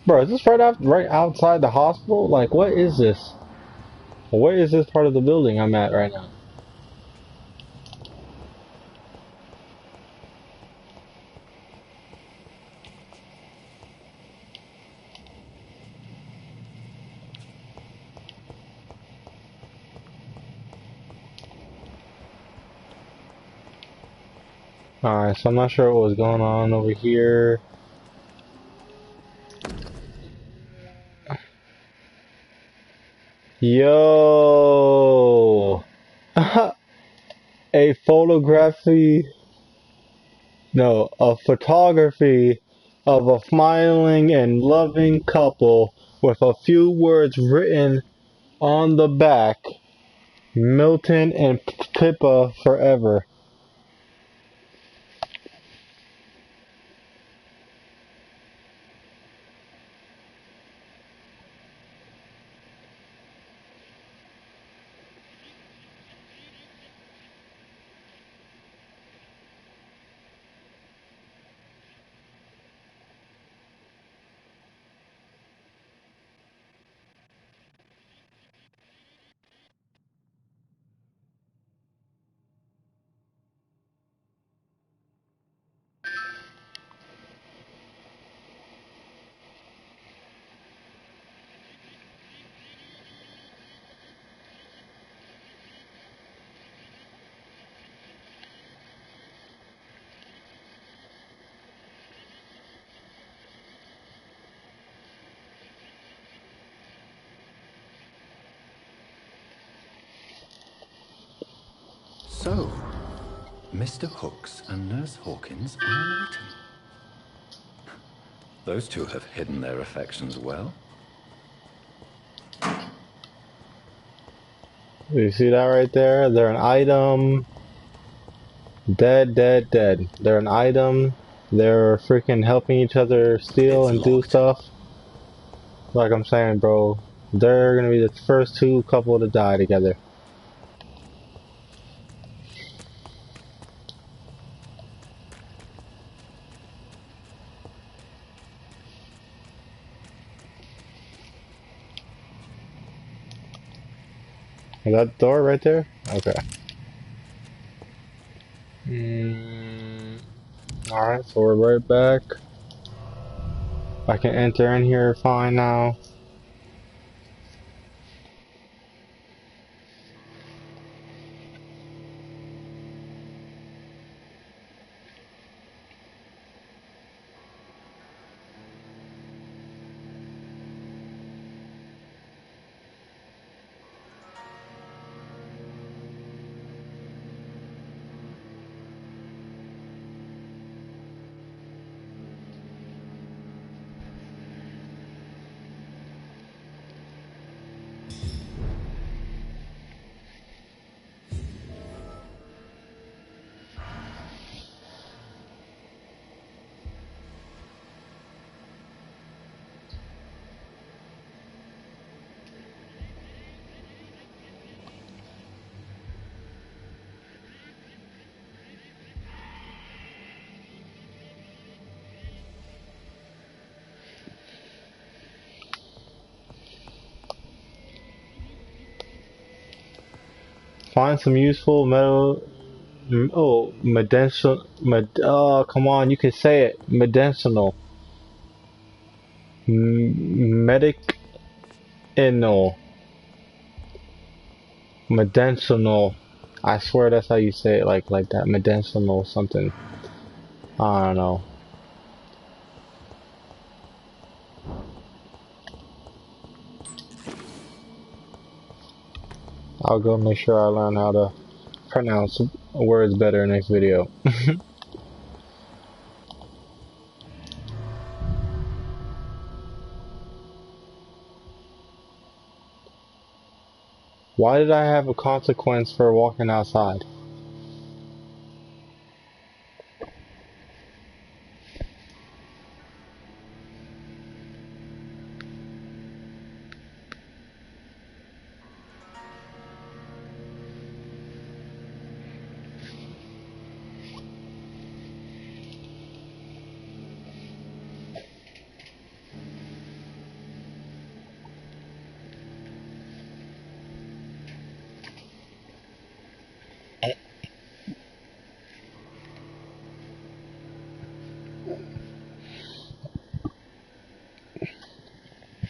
Bro, is this right outside the hospital? Like, what is this? Where is this part of the building I'm at right now? Alright, so I'm not sure what was going on over here. Yo! A photography, no, a photography of a smiling and loving couple with a few words written on the back. Milton and Pippa forever. So, Mr. Hooks and Nurse Hawkins are an item. Those two have hidden their affections well. You see that right there? They're an item. Dead, dead, dead. They're an item. They're freaking helping each other steal and do stuff. Like I'm saying, bro. They're gonna be the first two couple to die together. Is that door right there? Okay. Alright, so we're right back. I can enter in here fine now. Find some useful metal. Oh, medicinal. Oh, come on, you can say it. Medicinal. Medicinal. Medicinal. I swear that's how you say it, like that. Medicinal something. I don't know. I'll go make sure I learn how to pronounce words better next video. Why did I have a consequence for walking outside?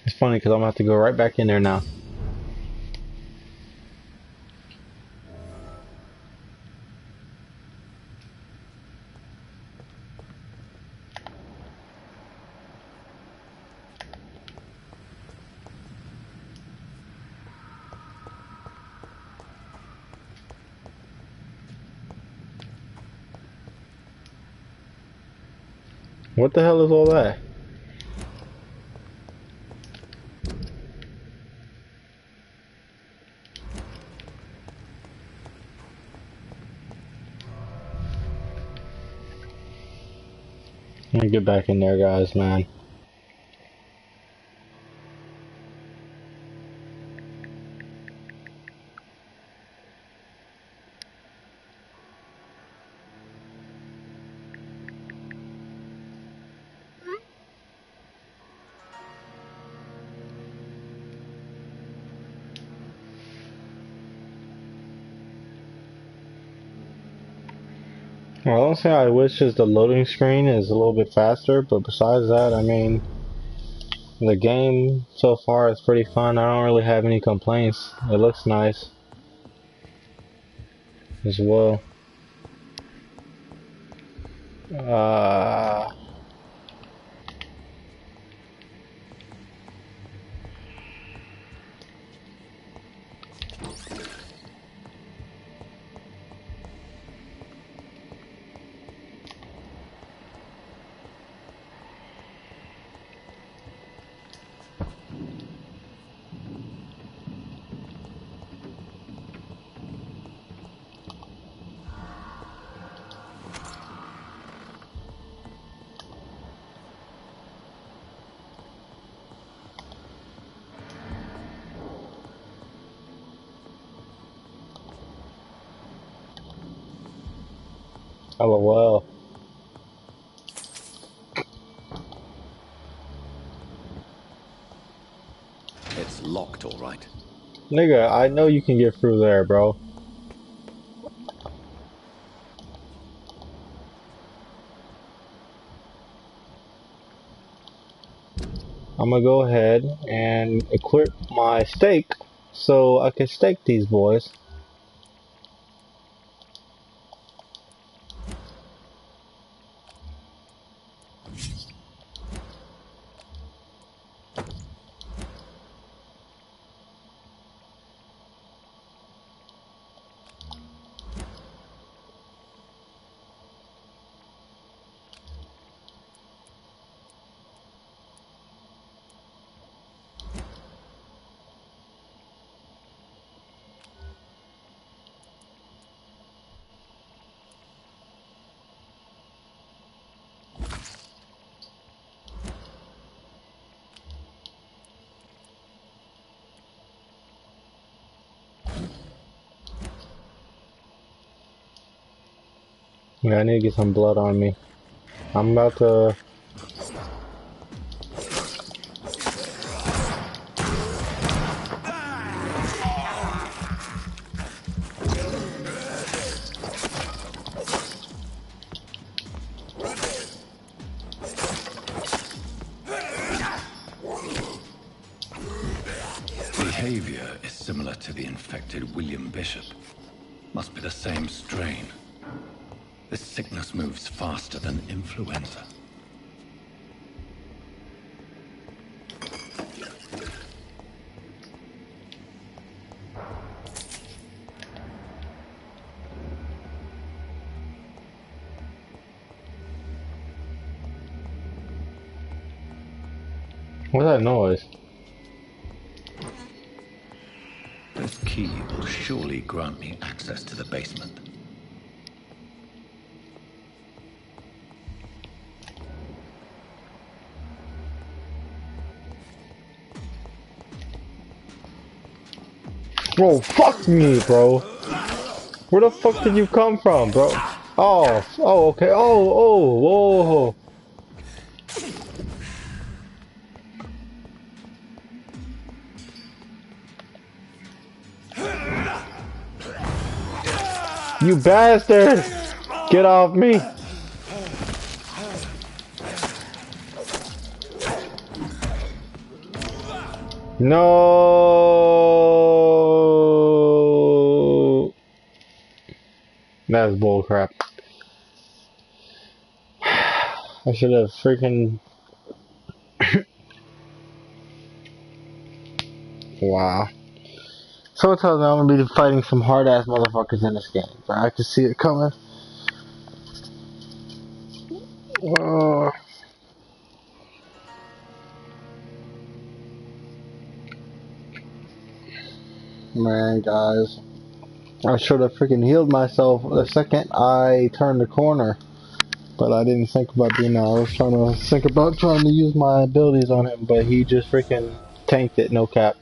It's funny because I'm gonna have to go right back in there now. What the hell is all that? Let me get back in there, guys, man. Well, the only thing I wish is the loading screen is a little bit faster, but besides that, I mean, the game so far is pretty fun. I don't really have any complaints. It looks nice as well. LOL. It's locked, all right. Nigga, I know you can get through there, bro. I'm gonna go ahead and equip my steak so I can steak these boys. Yeah, I need to get some blood on me. I'm about to... Behavior is similar to the infected William Bishop. Must be the same strain. This sickness moves faster than influenza. What's that noise? This key will surely grant me access to the basement. Bro, fuck me, bro. Where the fuck did you come from, bro? Oh, okay. Whoa. You bastard! Get off me! No! That's bullcrap. I should have freaking... Wow. So it tells me I'm gonna be fighting some hard ass motherfuckers in this game, but I can see it coming. Man, guys. I should have freaking healed myself the second I turned the corner. But I didn't think about doing that. I was trying to think about trying to use my abilities on him, but he just freaking tanked it, no cap.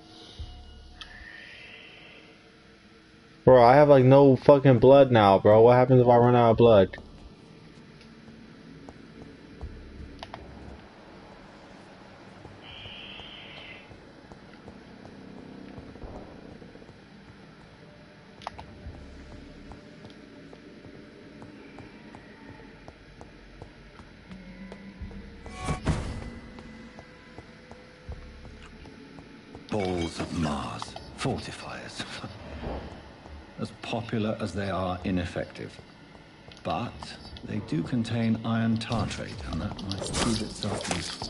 Bro, I have like no fucking blood now, bro. What happens if I run out of blood? Balls of Mars. Fortifiers. As popular as they are ineffective. But they do contain iron tartrate, and that might prove itself useful.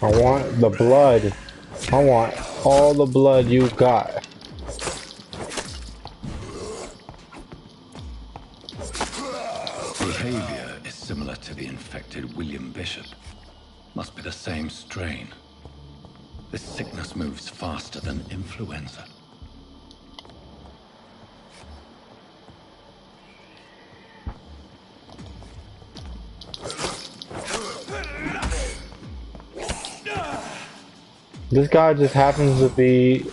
I want the blood. I want all the blood you got. Behavior is similar to the infected William Bishop. Must be the same strain. This sickness moves faster than influenza. This guy just happens to be...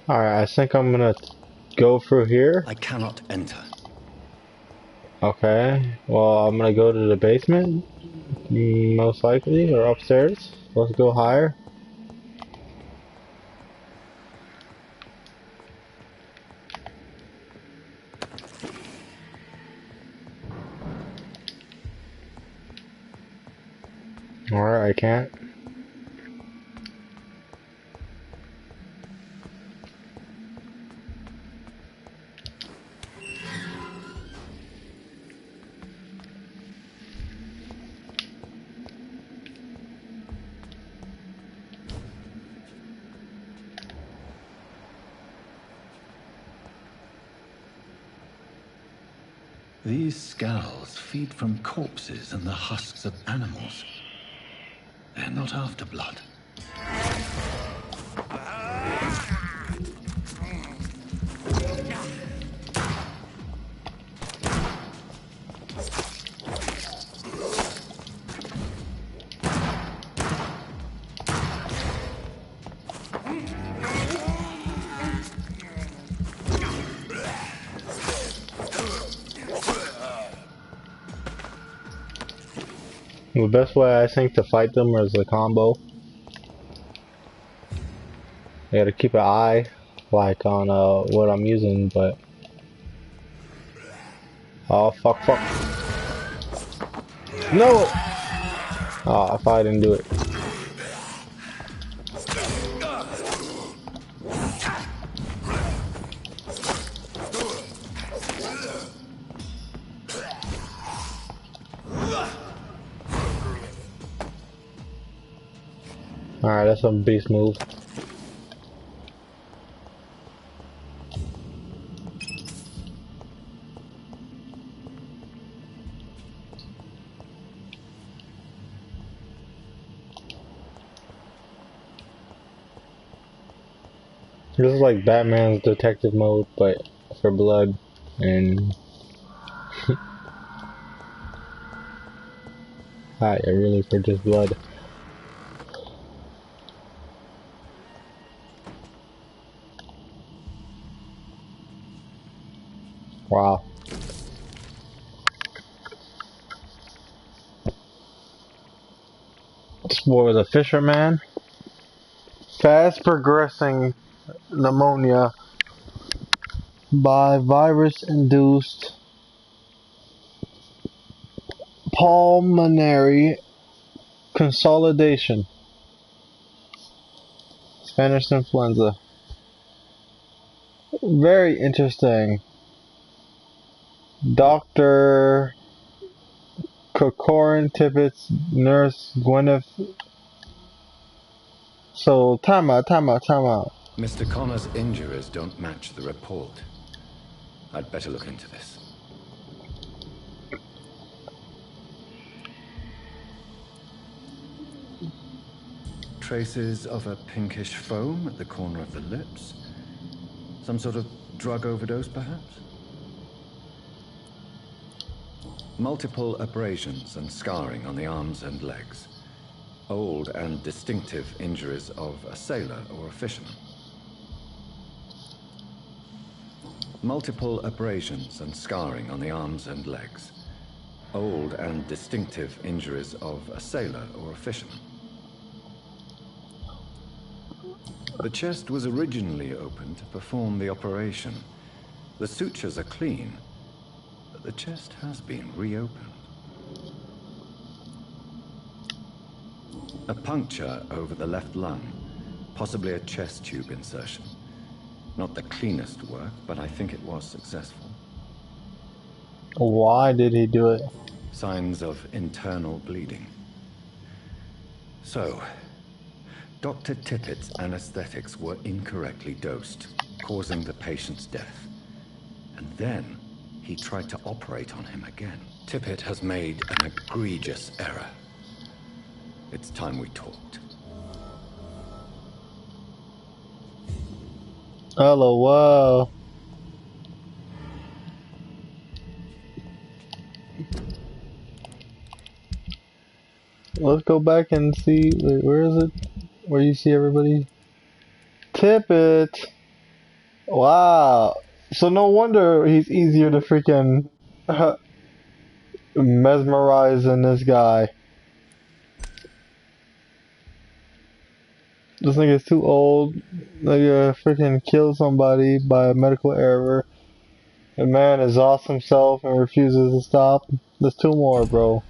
Alright, I think I'm gonna go through here. I cannot enter. Okay, well, I'm gonna go to the basement, most likely, or upstairs. Let's go higher. Alright, I can't. These skulls feed from corpses and the husks of animals. They're not after blood. The best way I think to fight them is a combo. I gotta keep an eye, like on what I'm using, but oh fuck. No! Oh, if I didn't do it. Alright, that's a beast move. This is like Batman's detective mode, but for blood and yeah, really for just blood. Wow. This boy was a fisherman. Fast progressing pneumonia by virus-induced pulmonary consolidation. Spanish influenza. Very interesting. Dr. Corcoran Tippett's nurse Gwyneth. So, time out. Mr. Connor's injuries don't match the report. I'd better look into this. Traces of a pinkish foam at the corner of the lips. Some sort of drug overdose, perhaps? Multiple abrasions and scarring on the arms and legs. Old and distinctive injuries of a sailor or a fisherman. Multiple abrasions and scarring on the arms and legs. Old and distinctive injuries of a sailor or a fisherman. The chest was originally opened to perform the operation. The sutures are clean, but the chest has been reopened. A puncture over the left lung, possibly a chest tube insertion. Not the cleanest work, but I think it was successful. Why did he do it? Signs of internal bleeding. So, Dr. Tippett's anesthetics were incorrectly dosed, causing the patient's death. And then he tried to operate on him again. Tippett has made an egregious error. It's time we talked. Hello, wow. Let's go back and see. Wait, where is it? Where you see everybody? Tippett. Wow. So no wonder he's easier to freaking mesmerize than this guy. This nigga's too old. Nigga freaking killed somebody by a medical error. The man exhausts himself and refuses to stop. There's two more, bro.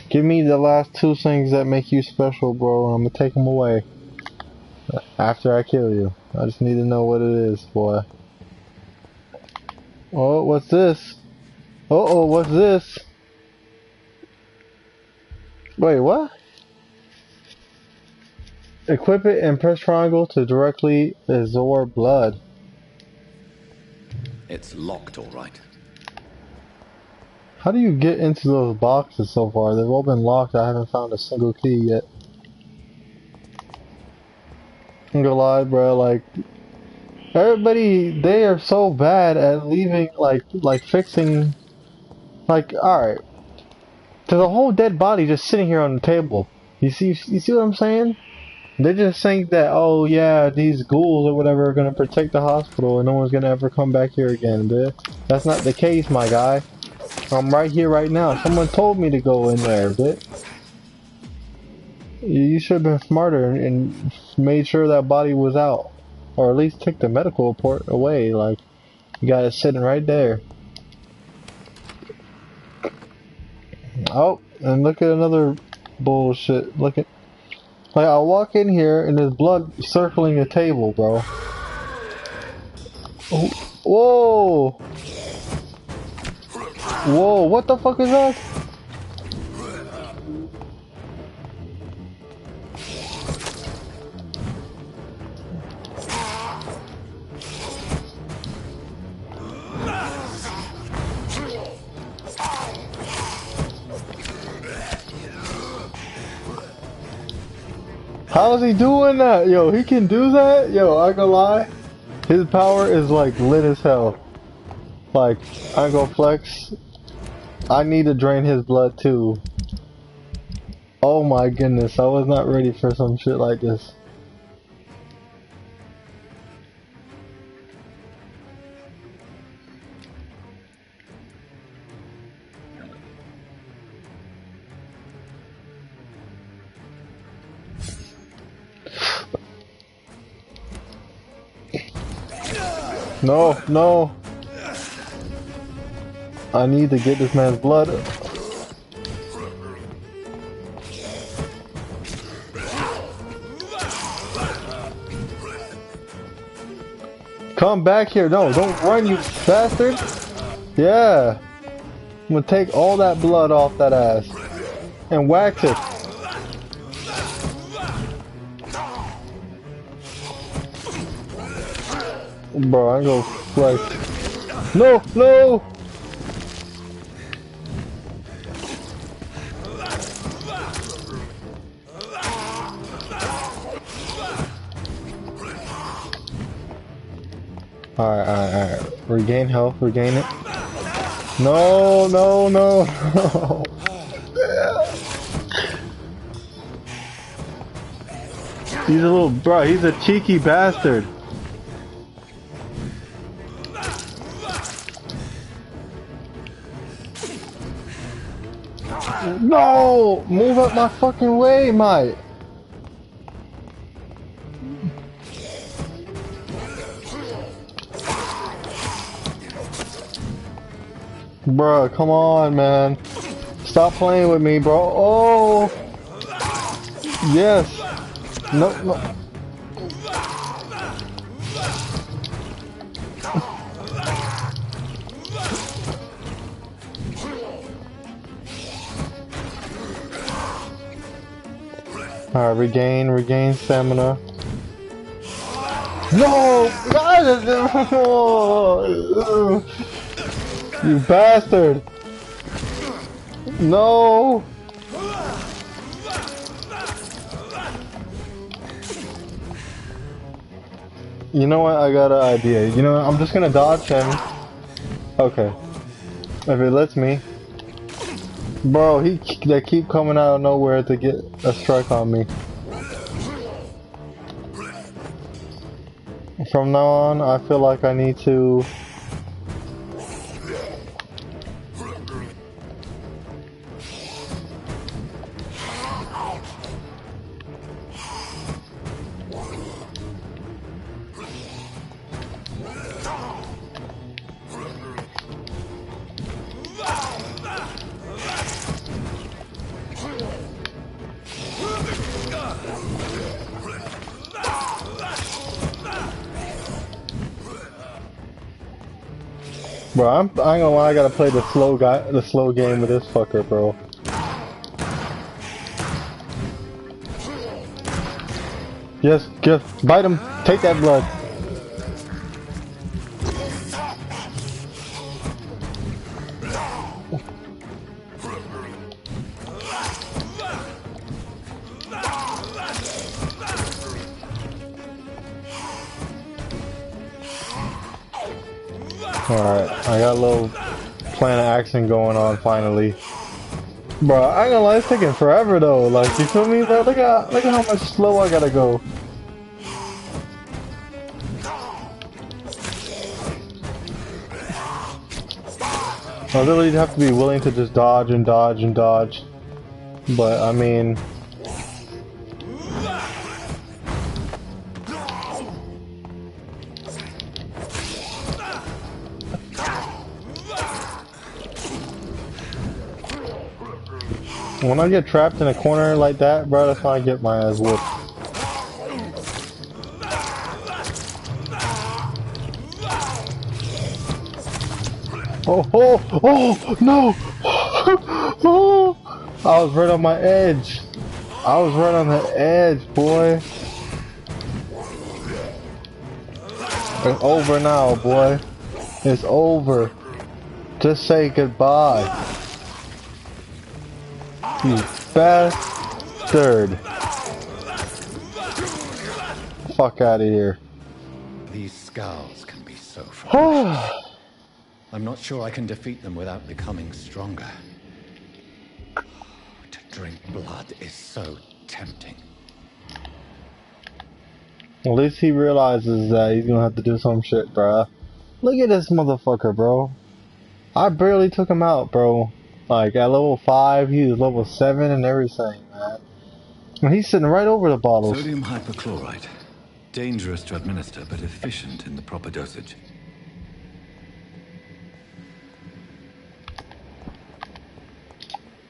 Give me the last two things that make you special, bro. I'm gonna take them away. After I kill you. I just need to know what it is, boy. Oh, what's this? Uh-oh, what's this? Wait, what? Equip it and press triangle to directly absorb blood. It's locked, all right. How do you get into those boxes so far? They've all been locked. I haven't found a single key yet. I'm gonna lie, bro. Like, everybody, they are so bad at leaving, like fixing. Like, all right, there's a whole dead body just sitting here on the table. You see what I'm saying? They just think that, oh yeah, these ghouls or whatever are gonna protect the hospital and no one's gonna ever come back here again, dude. That's not the case, my guy. I'm right here right now. Someone told me to go in there, dude. You should have been smarter and made sure that body was out. Or at least took the medical report away. Like, you got it sitting right there. Oh, and look at another bullshit. Look at... Like, I walk in here and there's blood circling the table, bro. Oh, whoa! Whoa, what the fuck is that? How is he doing that? Yo, he can do that? Yo, I ain't gonna lie. His power is like lit as hell. Like, I ain't gonna flex. I need to drain his blood too. Oh my goodness, I was not ready for some shit like this. No, no. I need to get this man's blood. Come back here. No, don't run, you bastard. Yeah. I'm gonna take all that blood off that ass and wax it. Bro, I'm gonna flex. No, no! Alright. Regain health, regain it. No, no, no, no. He's a little, bro, he's a cheeky bastard. No! Move up my fucking way, mate! Bruh, come on, man. Stop playing with me, bro. Oh! Yes! No, no. Alright, regain stamina. No! You bastard! No! You know what? I got an idea. You know what? I'm just gonna dodge him. Okay. If it lets me. Bro, they keep coming out of nowhere to get a strike on me. From now on, I feel like I need to... Bro, I ain't gonna lie, I gotta play the slow game with this fucker, bro. Just bite him, take that blood. Alright, I got a little plan of action going on finally. Bro, I ain't gonna lie, it's taking forever though. Like, you feel me, bro? Look at how much slow I gotta go. I literally have to be willing to just dodge and dodge and dodge. But I mean, when I get trapped in a corner like that, bro, that's when I get my ass whooped. Oh, no! Oh, I was right on my edge. I was right on the edge, boy. It's over now, boy. It's over. Just say goodbye. You bastard. Fuck out of here. These scowls can be so frightening. I'm not sure I can defeat them without becoming stronger. To drink blood is so tempting. At least he realizes that he's gonna have to do some shit, bruh. Look at this motherfucker, bro. I barely took him out, bro. Like, at level 5, he was level 7 and everything, man. And he's sitting right over the bottles. Sodium hypochlorite. Dangerous to administer, but efficient in the proper dosage.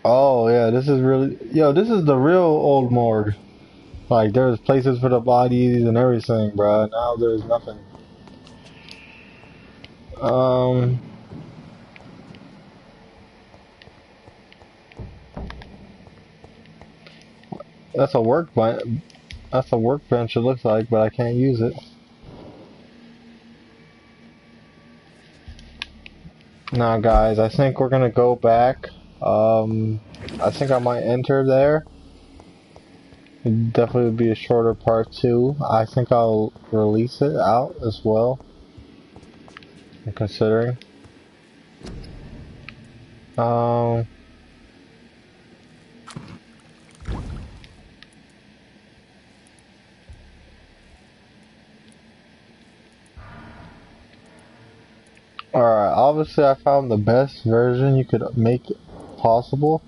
Oh, yeah, this is really... Yo, this is the real old morgue. Like, there's places for the bodies and everything, bruh. Now there's nothing. That's a workbench it looks like, but I can't use it. Now guys, I think we're gonna go back. I think I might enter there. It definitely would be a shorter part 2. I think I'll release it out as well. I'm considering. Alright, obviously I found the best version you could make possible.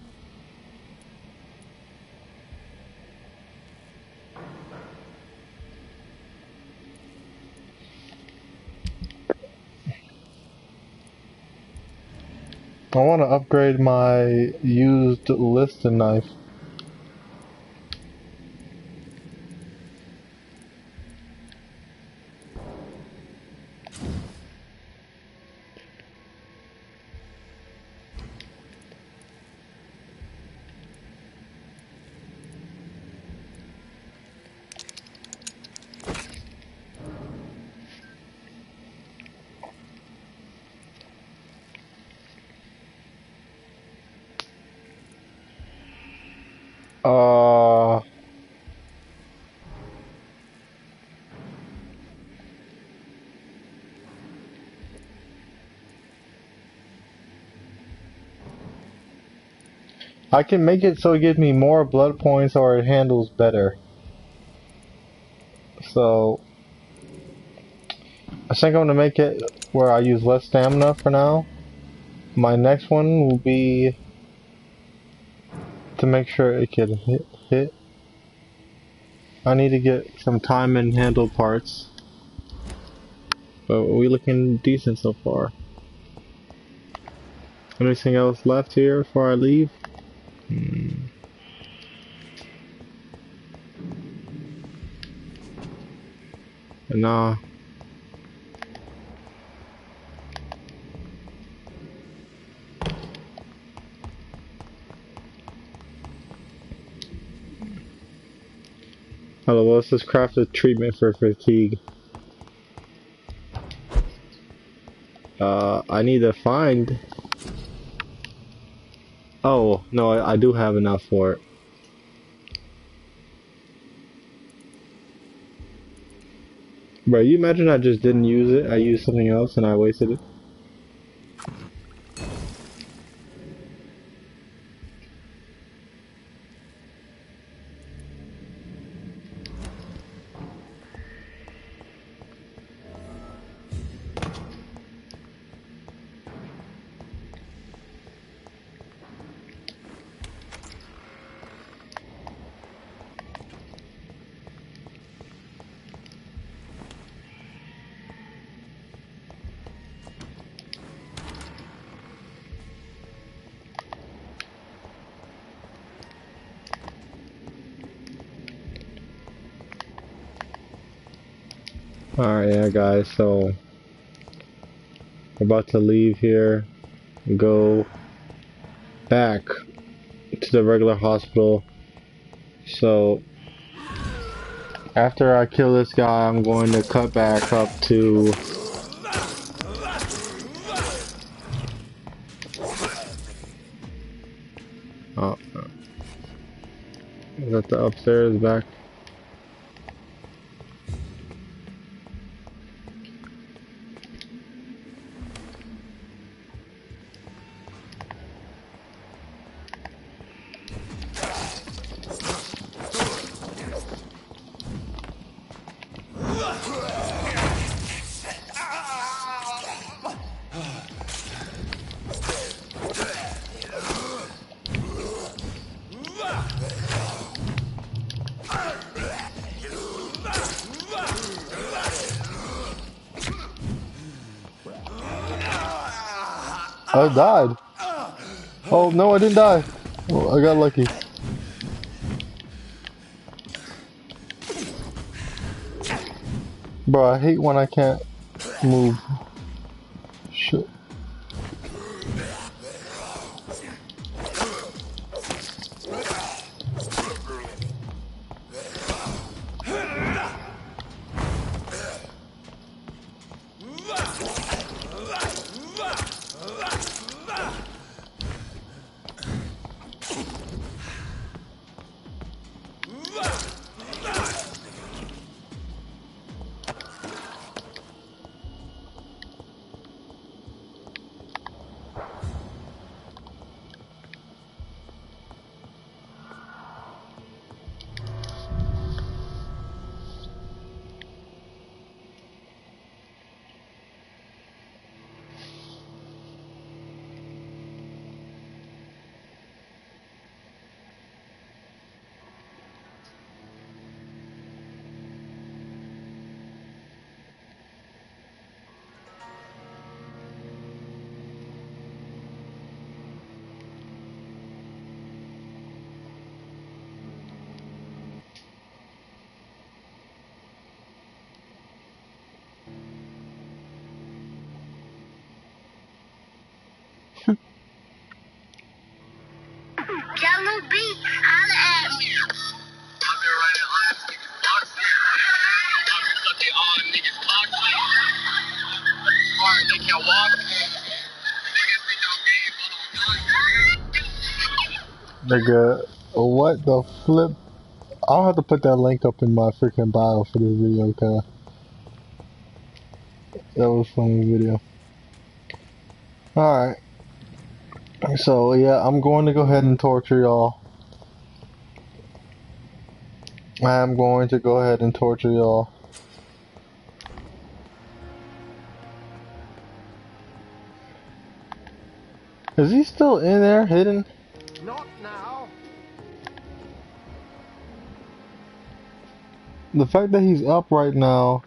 I want to upgrade my used listed knife. I can make it so it gives me more blood points or it handles better. So I think I'm gonna make it where I use less stamina for now. My next one will be to make sure it can hit. I need to get some time and handle parts. But we're looking decent so far. Anything else left here before I leave? Nah. Hello, let's just craft a treatment for fatigue. I need to find... Oh, no, I do have enough for it. Bro, you imagine I just didn't use it, I used something else and I wasted it? Alright, yeah, guys, so we're about to leave here and go back to the regular hospital. So after I kill this guy, I'm going to cut back up to is that the upstairs back? I died. Oh no, I didn't die. Oh, I got lucky. Bro, I hate when I can't move. Shit. Nigga, what the flip? I'll have to put that link up in my freaking bio for this video, cause that was a funny video. Alright. So, yeah, I'm going to go ahead and torture y'all. I'm going to go ahead and torture y'all. Is he still in there, hidden? Not now. The fact that he's up right now,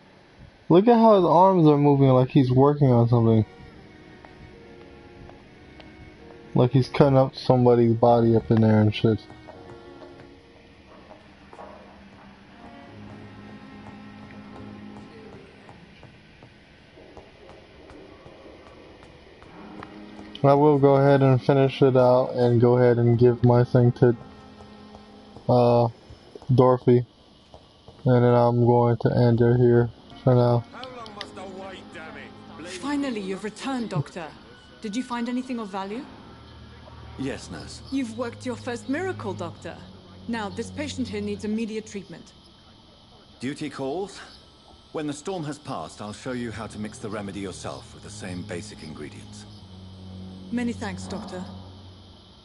look at how his arms are moving like he's working on something. Like he's cutting up somebody's body up in there and shit. I will go ahead and finish it out and go ahead and give my thing to Dorothy. And then I'm going to end it here for now. How long must I wait, damn it? Finally, you've returned, Doctor. Did you find anything of value? Yes, nurse. You've worked your first miracle, Doctor. Now, this patient here needs immediate treatment. Duty calls. When the storm has passed, I'll show you how to mix the remedy yourself with the same basic ingredients. Many thanks, Doctor.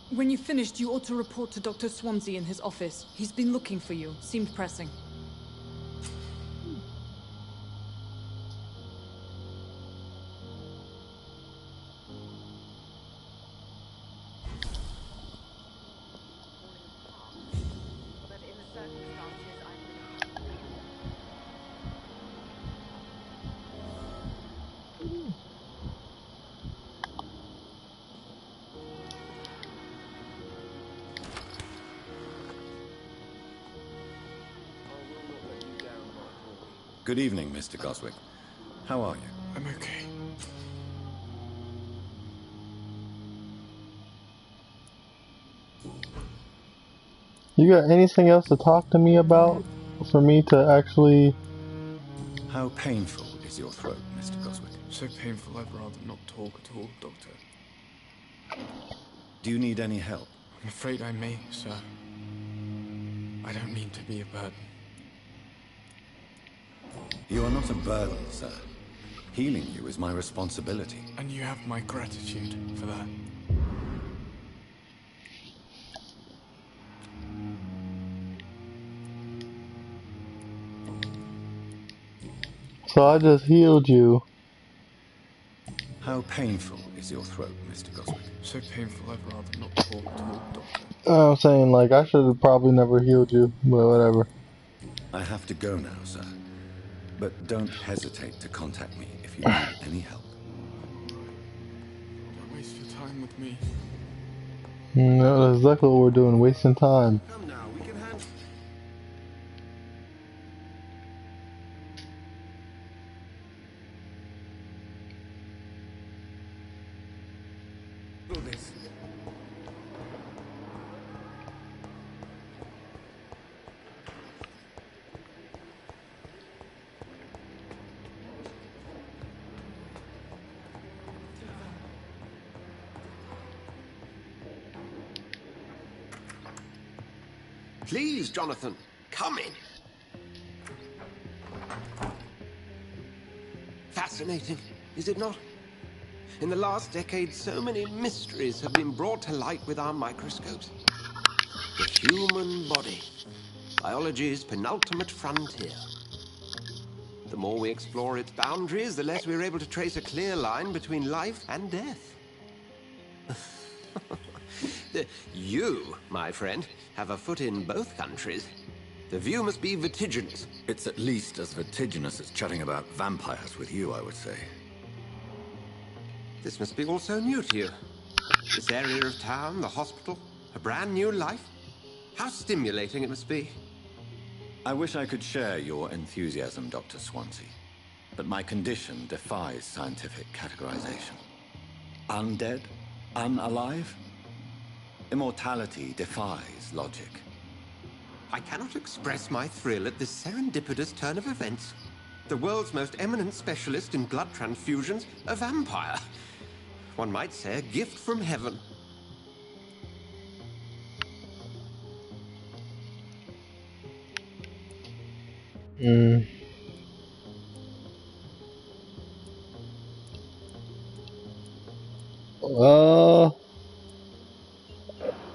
When you've finished, you ought to report to Dr. Swansea in his office. He's been looking for you. Seemed pressing. Good evening, Mr. Goswick. How are you? I'm okay. You got anything else to talk to me about for me to actually... How painful is your throat, Mr. Goswick? So painful I'd rather not talk at all, Doctor. Do you need any help? I'm afraid I may, sir. I don't mean to be a burden. You are not a burden, sir. Healing you is my responsibility. And you have my gratitude for that. So I just healed you. How painful is your throat, Mr. Goswick? So painful I'd rather not talk at all, Doctor. I'm saying, like, I should have probably never healed you, but whatever. I have to go now, sir. But don't hesitate to contact me if you need any help. Don't waste your time with me. No, that's exactly what we're doing, wasting time. Come now, we can handle this. Please, Jonathan, come in. Fascinating, is it not? In the last decade, so many mysteries have been brought to light with our microscopes. The human body, biology's penultimate frontier. The more we explore its boundaries, the less we're able to trace a clear line between life and death. You, my friend, have a foot in both countries. The view must be vertiginous. It's at least as vertiginous as chatting about vampires with you, I would say. This must be all so new to you. This area of town, the hospital, a brand new life. How stimulating it must be. I wish I could share your enthusiasm, Dr. Swansea. But my condition defies scientific categorization. Undead? Unalive? Immortality defies logic. I cannot express my thrill at this serendipitous turn of events. The world's most eminent specialist in blood transfusions, a vampire. One might say a gift from heaven.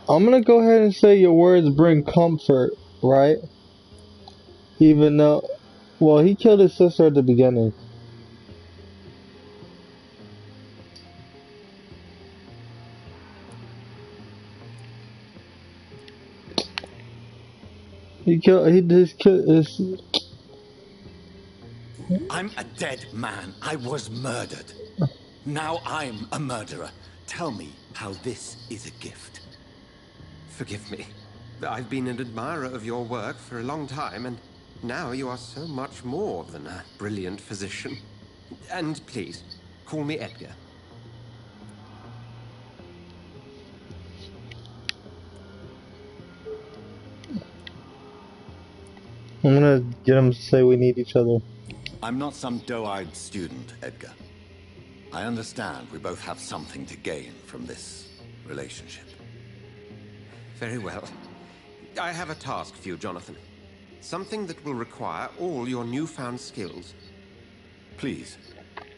I'm gonna go ahead and say your words bring comfort, right? Even though, well, he killed his sister at the beginning. He just killed his... I'm a dead man. I was murdered. Now I'm a murderer. Tell me how this is a gift. Forgive me. I've been an admirer of your work for a long time, and now you are so much more than a brilliant physician. And please, call me Edgar. I'm gonna get him to say we need each other. I'm not some doe-eyed student, Edgar. I understand we both have something to gain from this relationship. Very well. I have a task for you, Jonathan. Something that will require all your newfound skills. Please,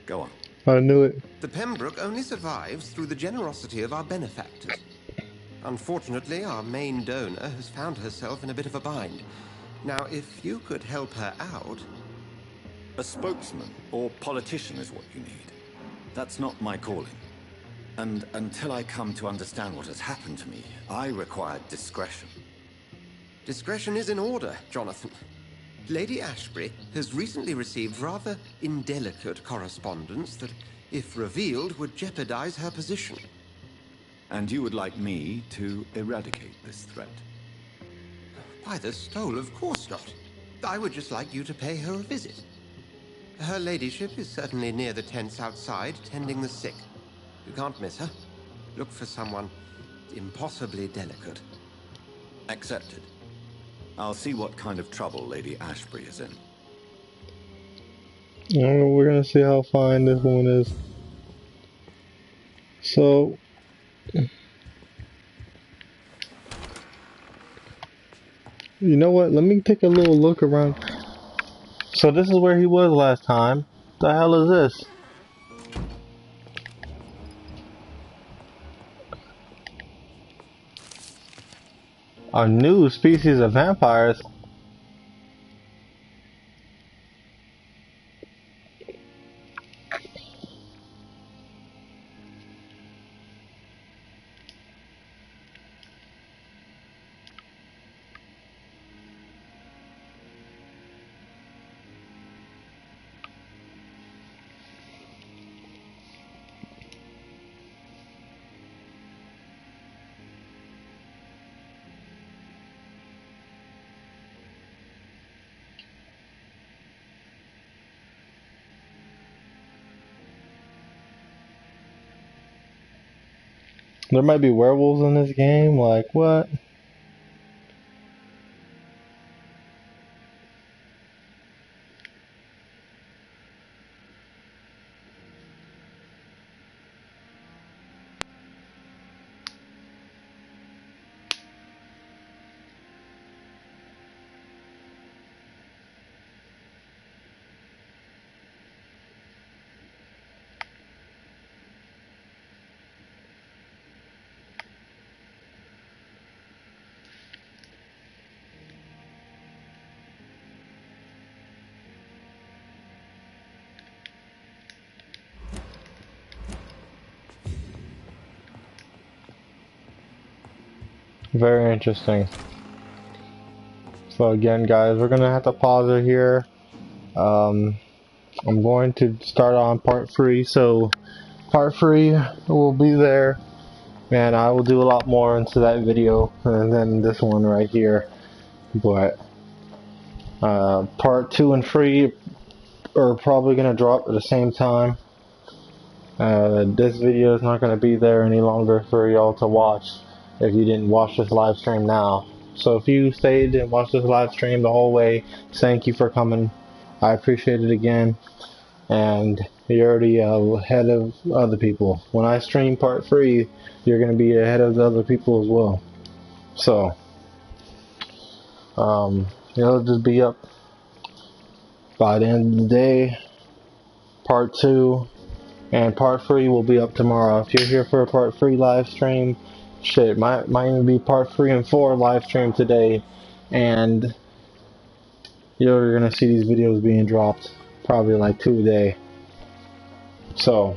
go on. I knew it. The Pembroke only survives through the generosity of our benefactors. Unfortunately, our main donor has found herself in a bit of a bind. Now, if you could help her out... A spokesman or politician is what you need. That's not my calling. And until I come to understand what has happened to me, I require discretion. Discretion is in order, Jonathan. Lady Ashbury has recently received rather indelicate correspondence that, if revealed, would jeopardize her position. And you would like me to eradicate this threat? By the stole, of course not. I would just like you to pay her a visit. Her ladyship is certainly near the tents outside, tending the sick. You can't miss her. Look for someone impossibly delicate. Accepted. I'll see what kind of trouble Lady Ashbury is in. We're gonna see how fine this one is. So, you know what? Let me take a little look around. So this is where he was last time. The hell is this? A new species of vampires. There might be werewolves in this game. Like what? Very interesting. So again, guys, we're gonna have to pause it here. I'm going to start on part 3. So part 3 will be there, and I will do a lot more into that video than this one right here. But part 2 and 3 are probably gonna drop at the same time. This video is not gonna be there any longer for y'all to watch if you didn't watch this live stream now. So if you stayed and watched this live stream the whole way, thank you for coming. I appreciate it again. And you're already ahead of other people. When I stream part 3, you're going to be ahead of the other people as well. So, it'll just be up by the end of the day. Part 2 and part 3 will be up tomorrow. If you're here for a part 3 live stream, shit, might even be part 3 and 4 live stream today. And you're going to see these videos being dropped probably like 2 a day. So,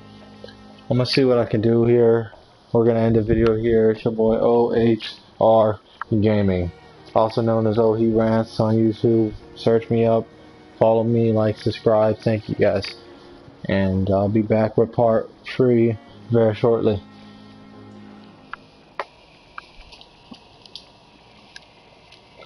I'm gonna see what I can do here. We're gonna end the video here. It's your boy OHR Gaming, also known as OH Rants on YouTube. Search me up, follow me, like, subscribe. Thank you guys, and I'll be back with part 3 very shortly.